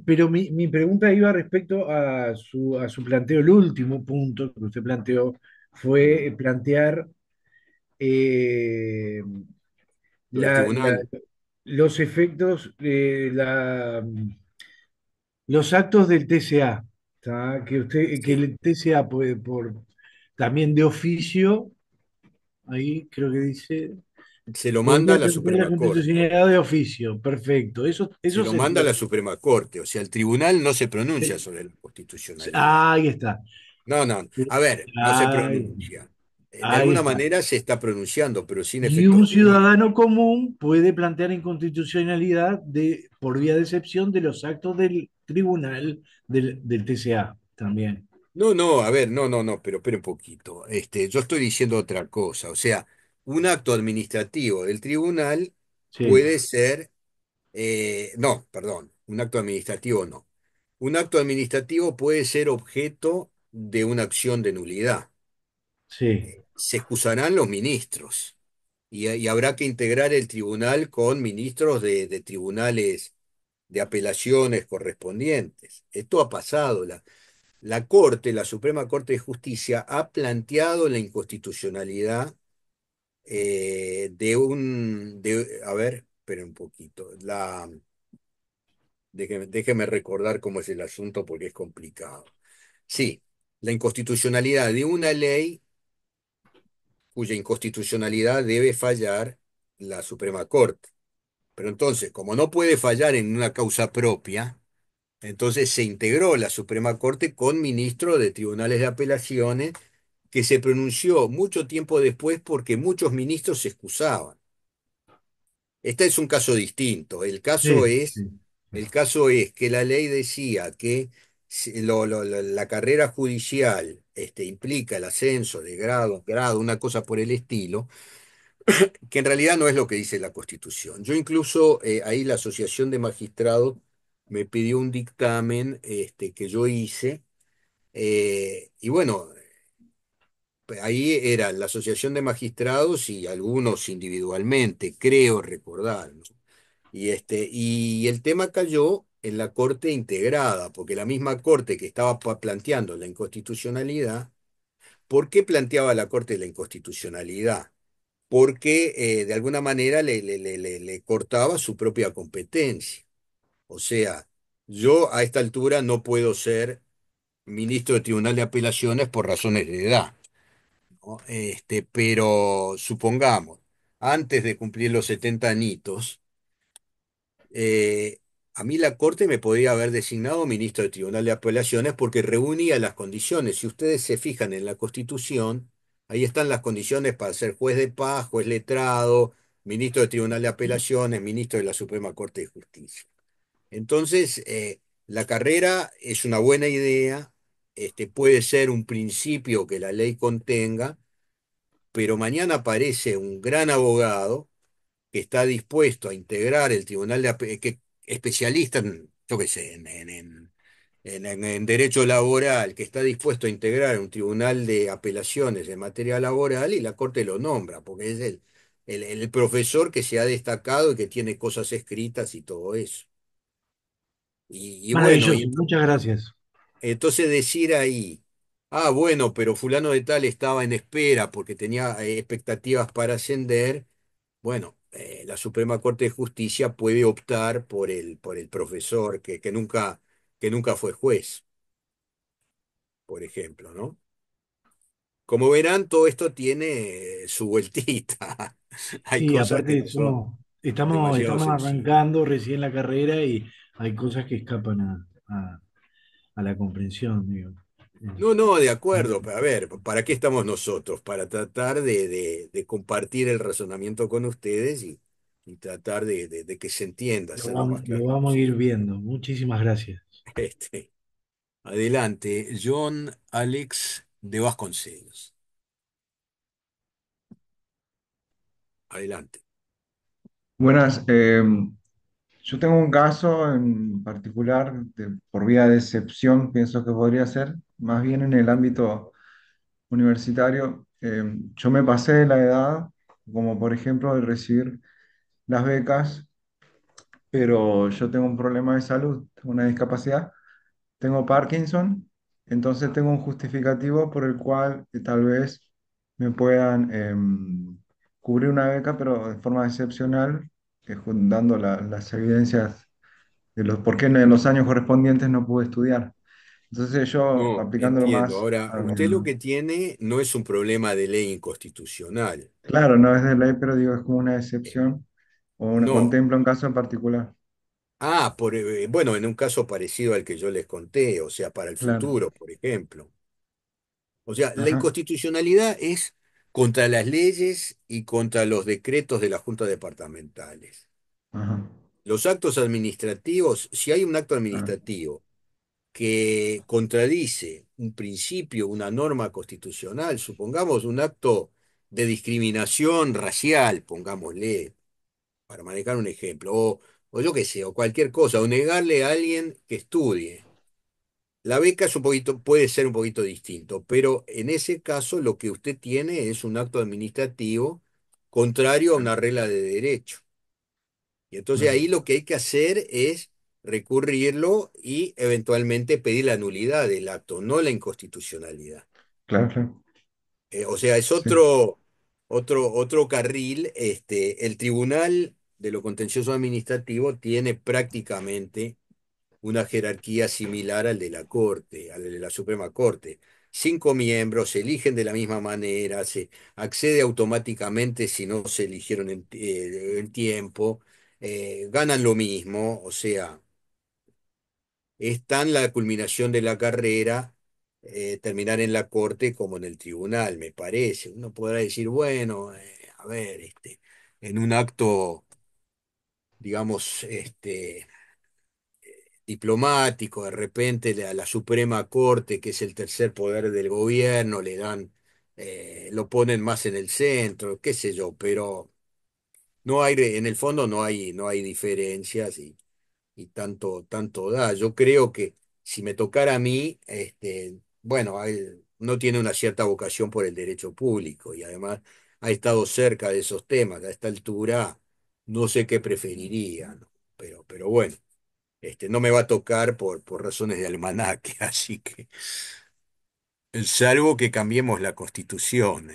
pero mi pregunta iba respecto a su planteo, el último punto que usted planteó fue plantear eh, lo del la- la- tribunal, los efectos, los actos del TCA, ¿tá? Que sí, el TCA puede también de oficio, ahí creo que dice, se lo manda a podría la plantear la Suprema Corte. constitucionalidad de oficio, perfecto, Se eso lo se manda a la entiende. Suprema Corte. O sea, el tribunal no se pronuncia sobre la constitucionalidad. Ahí está. No, no. A ver, no se Ahí, pronuncia. De ahí alguna está. manera se está pronunciando, pero sin Y efectos un jurídicos. ciudadano común puede plantear inconstitucionalidad por vía de excepción de los actos del tribunal del TCA también. No, no, a ver, no, no, no, pero espera un poquito. Yo estoy diciendo otra cosa. O sea, un acto administrativo del tribunal Sí, puede ser, no, perdón, un acto administrativo no. Un acto administrativo puede ser objeto de una acción de nulidad. sí, Se excusarán los ministros y habrá que integrar el tribunal con ministros de tribunales de apelaciones correspondientes. Esto ha pasado. La Corte, la Suprema Corte de Justicia, ha planteado la inconstitucionalidad a ver, espera un poquito, déjeme recordar cómo es el asunto porque es complicado. Sí, la inconstitucionalidad de una ley cuya inconstitucionalidad debe fallar la Suprema Corte. Pero entonces, como no puede fallar en una causa propia, entonces se integró la Suprema Corte con ministro de tribunales de apelaciones que se pronunció mucho tiempo después porque muchos ministros se excusaban. Este es un caso distinto. sí, sí, El caso es que la ley decía que la carrera judicial implica el ascenso de grado, una cosa por el estilo, que en realidad no es lo que dice la Constitución. Yo incluso ahí la Asociación de Magistrados me pidió un dictamen que yo hice, y bueno, ahí era la Asociación de Magistrados y algunos individualmente, creo recordar, ¿no? Y el tema cayó en la Corte integrada, porque la misma Corte que estaba planteando la inconstitucionalidad, ¿por qué planteaba la Corte la inconstitucionalidad? Porque de alguna manera le cortaba su propia competencia. O sea, yo a esta altura no puedo ser ministro de Tribunal de Apelaciones por razones de edad, ¿no? Pero supongamos, antes de cumplir los 70 añitos, eh, a mí la Corte me podría haber designado ministro de Tribunal de Apelaciones porque reunía las condiciones. Si ustedes se fijan en la Constitución, ahí están las condiciones para ser juez de paz, juez letrado, ministro de Tribunal de Apelaciones, ministro de la Suprema Corte de Justicia. Entonces, la carrera es una buena idea, puede ser un principio que la ley contenga, pero mañana aparece un gran abogado que está dispuesto a integrar el tribunal que especialista en, yo qué sé, en derecho laboral, que está dispuesto a integrar un tribunal de apelaciones en materia laboral y la Corte lo nombra, porque es el profesor que se ha destacado y que tiene cosas escritas y todo eso. Y bueno, maravilloso, muchas gracias. entonces decir ahí, bueno, pero fulano de tal estaba en espera porque tenía expectativas para ascender. Bueno, la Suprema Corte de Justicia puede optar por el profesor que nunca fue juez, por ejemplo, ¿no? Como verán, todo esto tiene su vueltita. Hay Sí, cosas que aparte no son demasiado estamos sencillas. arrancando recién la carrera y hay cosas que escapan a la comprensión, digo. No, no, de acuerdo. A ver, ¿para qué estamos nosotros? Para tratar de compartir el razonamiento con ustedes y tratar de que se entienda, ser lo más Lo claro vamos a ir posible. viendo. Muchísimas gracias. Este, adelante, John Alex de Vasconcelos. Adelante. Buenas, yo tengo un caso en particular por vía de excepción, pienso que podría ser, más bien en el ámbito universitario. Yo me pasé de la edad, como por ejemplo de recibir las becas, pero yo tengo un problema de salud, tengo una discapacidad, tengo Parkinson, entonces tengo un justificativo por el cual tal vez me puedan cubrir una beca, pero de forma excepcional, dando las evidencias de los por qué en los años correspondientes no pude estudiar. Entonces yo, No, aplicándolo entiendo. más Ahora, a mi... usted lo que tiene no es un problema de ley inconstitucional. Claro, no es de ley, pero digo, es como una excepción o No. contempla un caso en particular. Ah, bueno, en un caso parecido al que yo les conté, o sea, para el Claro, futuro, por ejemplo. O sea, la ajá, inconstitucionalidad es contra las leyes y contra los decretos de las juntas departamentales. ajá, Los actos administrativos, si hay un acto claro, administrativo que contradice un principio, una norma constitucional, supongamos un acto de discriminación racial, pongámosle, para manejar un ejemplo, o yo qué sé, o cualquier cosa, o negarle a alguien que estudie. La beca es un poquito, puede ser un poquito distinto, pero en ese caso lo que usted tiene es un acto administrativo contrario a una regla de derecho. Y entonces claro, ahí lo que hay que hacer es recurrirlo y eventualmente pedir la nulidad del acto, no la inconstitucionalidad. claro, claro, O sea, es sí, otro carril. El Tribunal de lo Contencioso Administrativo tiene prácticamente una jerarquía similar al de la Corte, al de la Suprema Corte. 5 miembros se eligen de la misma manera, se accede automáticamente si no se eligieron en tiempo, ganan lo mismo, o sea, es tan la culminación de la carrera, terminar en la Corte como en el tribunal, me parece. Uno podrá decir, bueno, a ver, en un acto, digamos, diplomático, de repente a la Suprema Corte, que es el tercer poder del gobierno, le dan, lo ponen más en el centro, qué sé yo, pero no hay, en el fondo no hay diferencias y tanto da. Yo creo que si me tocara a mí, bueno, él no tiene una cierta vocación por el derecho público y además ha estado cerca de esos temas. A esta altura no sé qué preferiría, ¿no? Pero bueno. No me va a tocar por razones de almanaque, así que, salvo que cambiemos la constitución,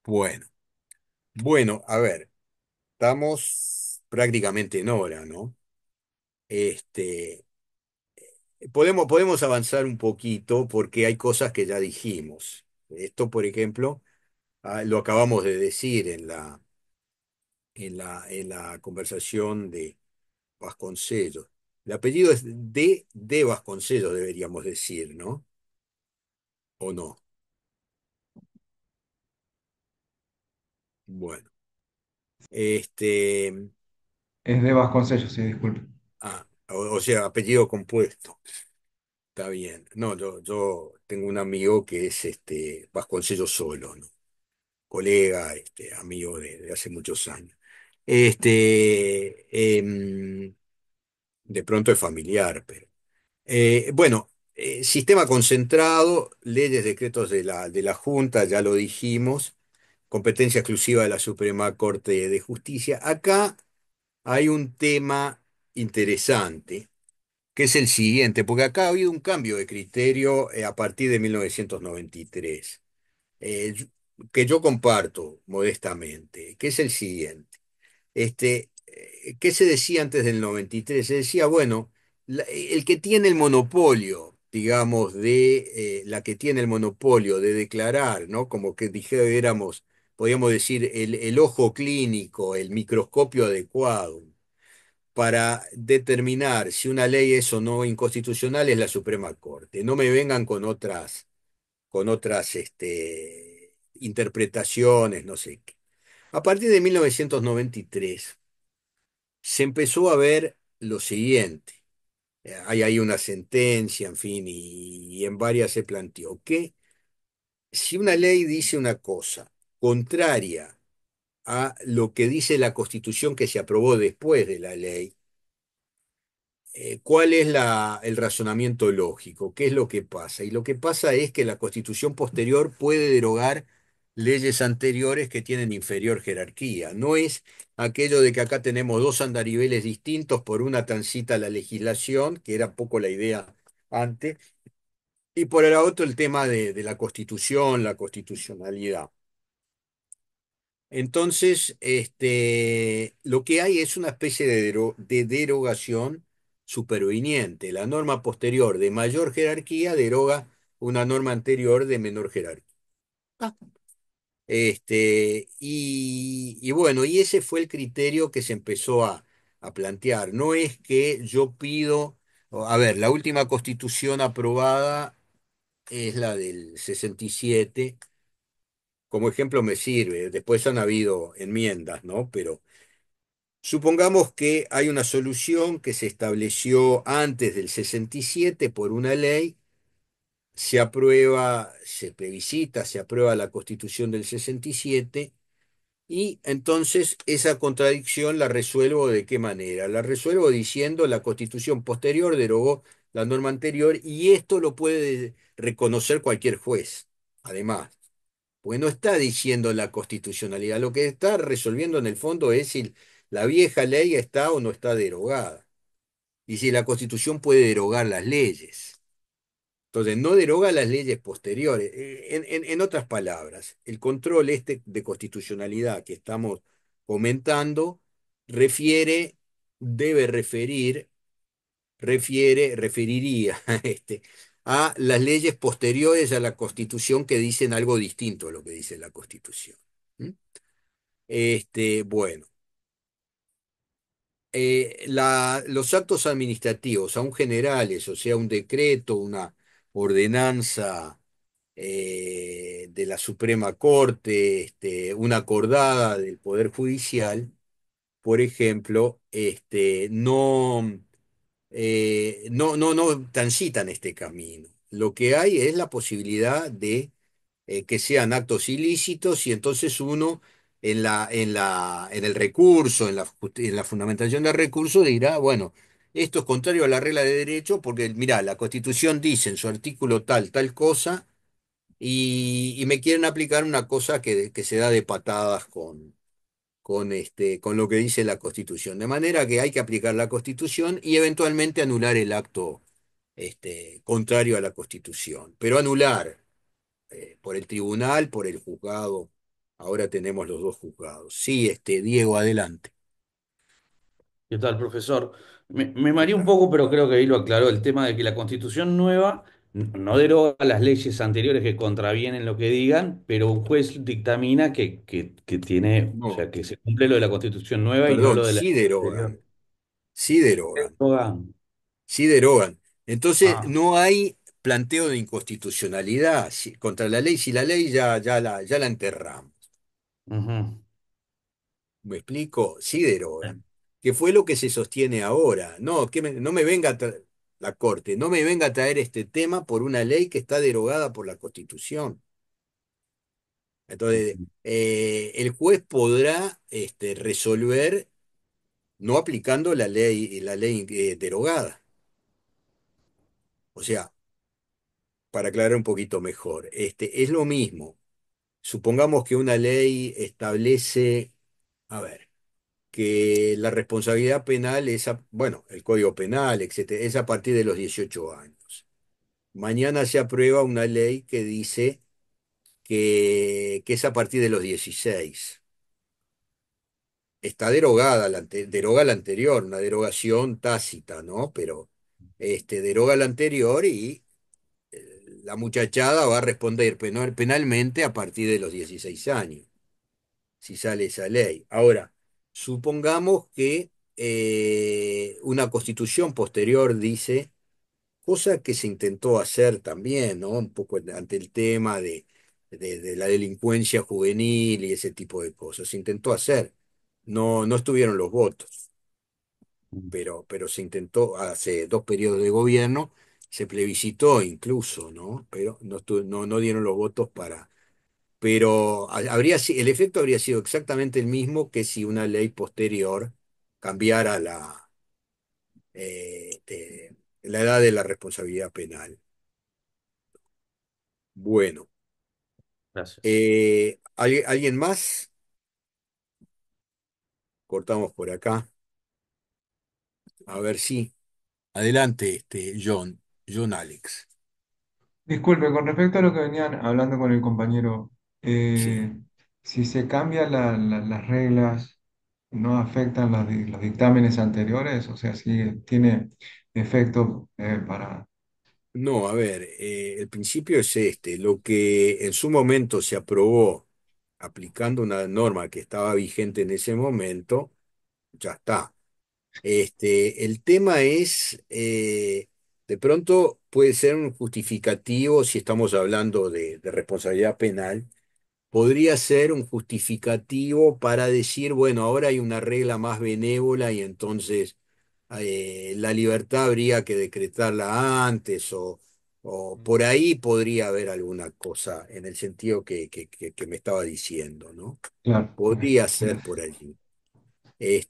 bueno, bueno, a ver, estamos prácticamente en hora, ¿no? Este, podemos avanzar un poquito porque hay cosas que ya dijimos. Esto, por ejemplo, lo acabamos de decir en la conversación de Vasconcelos. El apellido es de Vasconcelos, deberíamos decir, ¿no? ¿O no? Bueno, este, es de Vasconcellos, sí, disculpe. o sea, apellido compuesto, está bien. No, yo tengo un amigo que es Vasconcellos Solo, ¿no? Colega, amigo de hace muchos años. De pronto es familiar, pero. Bueno, sistema concentrado, leyes, decretos de la Junta, ya lo dijimos, competencia exclusiva de la Suprema Corte de Justicia. Acá hay un tema interesante, que es el siguiente, porque acá ha habido un cambio de criterio a partir de 1993, que yo comparto modestamente, que es el siguiente. ¿Qué se decía antes del 93? Se decía, bueno, el que tiene el monopolio, digamos, la que tiene el monopolio de declarar, ¿no? Como que dijéramos, podríamos decir, el ojo clínico, el microscopio adecuado, para determinar si una ley es o no inconstitucional es la Suprema Corte. No me vengan con otras interpretaciones, no sé qué. A partir de 1993 se empezó a ver lo siguiente. Hay ahí una sentencia, en fin, y en varias se planteó que si una ley dice una cosa contraria a lo que dice la Constitución que se aprobó después de la ley, ¿cuál es el razonamiento lógico? ¿Qué es lo que pasa? Y lo que pasa es que la Constitución posterior puede derogar leyes anteriores que tienen inferior jerarquía. No es aquello de que acá tenemos dos andariveles distintos, por una transita la legislación, que era poco la idea antes, y por el otro el tema de la Constitución, la constitucionalidad. Entonces, lo que hay es una especie de derogación superviniente. La norma posterior de mayor jerarquía deroga una norma anterior de menor jerarquía. Ah. Y bueno, y ese fue el criterio que se empezó a plantear. No es que yo pido, a ver, la última constitución aprobada es la del 67. Como ejemplo me sirve. Después han habido enmiendas, ¿no? Pero supongamos que hay una solución que se estableció antes del 67 por una ley, se aprueba, se plebiscita, se aprueba la Constitución del 67 y entonces esa contradicción la resuelvo ¿de qué manera? La resuelvo diciendo la Constitución posterior derogó la norma anterior y esto lo puede reconocer cualquier juez, además. Porque no está diciendo la constitucionalidad, lo que está resolviendo en el fondo es si la vieja ley está o no está derogada, y si la Constitución puede derogar las leyes. Entonces, no deroga las leyes posteriores. En otras palabras, el control de constitucionalidad que estamos comentando refiere, debe referir, referiría a las leyes posteriores a la Constitución que dicen algo distinto a lo que dice la Constitución. ¿Mm? Bueno, los actos administrativos, aun generales, o sea, un decreto, una ordenanza de la Suprema Corte, una acordada del Poder Judicial, por ejemplo, no transitan este camino. Lo que hay es la posibilidad de que sean actos ilícitos y entonces uno en el recurso, en la fundamentación del recurso dirá, bueno, esto es contrario a la regla de derecho porque, mirá, la Constitución dice en su artículo tal cosa y me quieren aplicar una cosa que se da de patadas con lo que dice la Constitución. De manera que hay que aplicar la Constitución y eventualmente anular el acto contrario a la Constitución. Pero anular por el tribunal, por el juzgado. Ahora tenemos los dos juzgados. Sí, Diego, adelante. ¿Qué tal, profesor? Me ¿Qué mareé un tal? poco, pero creo que ahí lo aclaró el tema de que la Constitución nueva no deroga las leyes anteriores que contravienen lo que digan, pero un juez dictamina que tiene, o No, sea, que se cumple lo de la Constitución nueva y no perdón, lo de la sí anterior. derogan, sí derogan, Derogan. sí derogan. Entonces, Ah, no hay planteo de inconstitucionalidad contra la ley, si la ley ya la enterramos. ujú. ¿Me explico? Sí derogan. ¿Qué fue lo que se sostiene ahora? No, no me venga la Corte, no me venga a traer este tema por una ley que está derogada por la Constitución. Entonces, el juez podrá resolver no aplicando la ley derogada. O sea, para aclarar un poquito mejor, es lo mismo. Supongamos que una ley establece, a ver, que la responsabilidad penal es, bueno, el Código Penal, etcétera, es a partir de los 18 años. Mañana se aprueba una ley que dice que es a partir de los 16. Está derogada, deroga la anterior, una derogación tácita, ¿no? Pero deroga la anterior y la muchachada va a responder penalmente a partir de los 16 años, si sale esa ley. Ahora, supongamos que una constitución posterior dice, cosa que se intentó hacer también, ¿no? Un poco ante el tema de la delincuencia juvenil y ese tipo de cosas. Se intentó hacer. No, no estuvieron los votos, pero se intentó hace 2 periodos de gobierno, se plebiscitó incluso, ¿no? Pero no dieron los votos para. Pero el efecto habría sido exactamente el mismo que si una ley posterior cambiara la edad de la responsabilidad penal. Bueno, Gracias. ¿alguien más? Cortamos por acá. A ver si. Adelante, John Alex. Disculpe, con respecto a lo que venían hablando con el compañero, Sí. eh, si se cambian las reglas, ¿no afectan los dictámenes anteriores? O sea, si tiene efecto para... No, a ver, el principio es este. Lo que en su momento se aprobó aplicando una norma que estaba vigente en ese momento, ya está. El tema es, de pronto puede ser un justificativo si estamos hablando de responsabilidad penal, podría ser un justificativo para decir, bueno, ahora hay una regla más benévola y entonces la libertad habría que decretarla antes o por ahí podría haber alguna cosa en el sentido que me estaba diciendo, ¿no? Claro, ok, Podría ser gracias. por allí.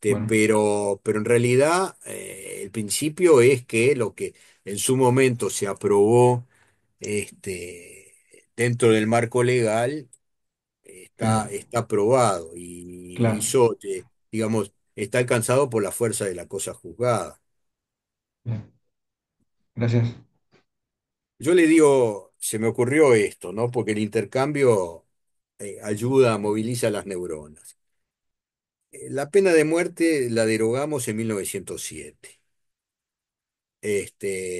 Bueno, Pero en realidad el principio es que lo que en su momento se aprobó dentro del marco legal está, bien, está aprobado y claro, hizo, digamos, está alcanzado por la fuerza de la cosa juzgada. bien, gracias. Yo le digo, se me ocurrió esto, ¿no? Porque el intercambio ayuda, moviliza las neuronas. La pena de muerte la derogamos en 1907.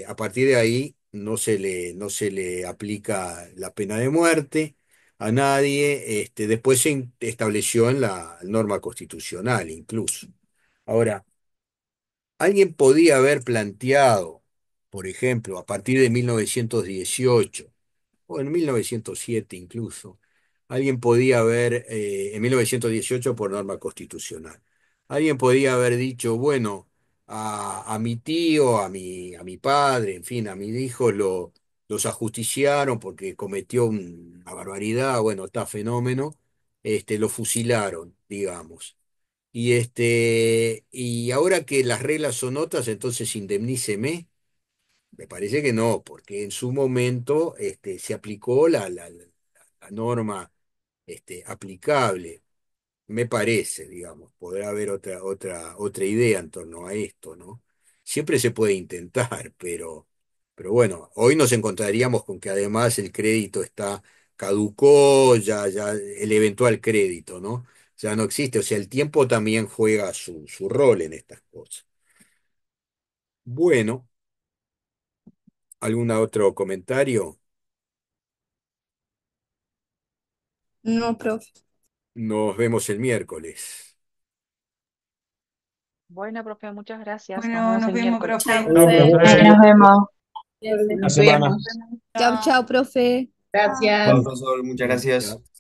A partir de ahí no se le aplica la pena de muerte a nadie. Después se estableció en la norma constitucional incluso. Ahora, alguien podía haber planteado, por ejemplo, a partir de 1918 o en 1907 incluso, alguien podía haber, en 1918 por norma constitucional, alguien podía haber dicho, bueno, a mi tío, a mi padre, en fin, a mi hijo los ajusticiaron porque cometió una barbaridad, bueno, está fenómeno, lo fusilaron, digamos. Y ahora que las reglas son otras, entonces indemníceme. Me parece que no, porque en su momento se aplicó la norma aplicable. Me parece, digamos, podrá haber otra idea en torno a esto, ¿no? Siempre se puede intentar, pero bueno, hoy nos encontraríamos con que además el crédito está caducó, ya el eventual crédito, ¿no? Ya no existe, o sea, el tiempo también juega su rol en estas cosas. Bueno, ¿algún otro comentario? No, profe. Nos vemos el miércoles. Bueno, profe, muchas gracias. Nos Bueno, vemos nos el vemos, miércoles. profe. No, Nos profe, vemos. la Nos semana. vemos. Chau, chau, profe. Gracias. Bueno, profesor, muchas gracias. Ya.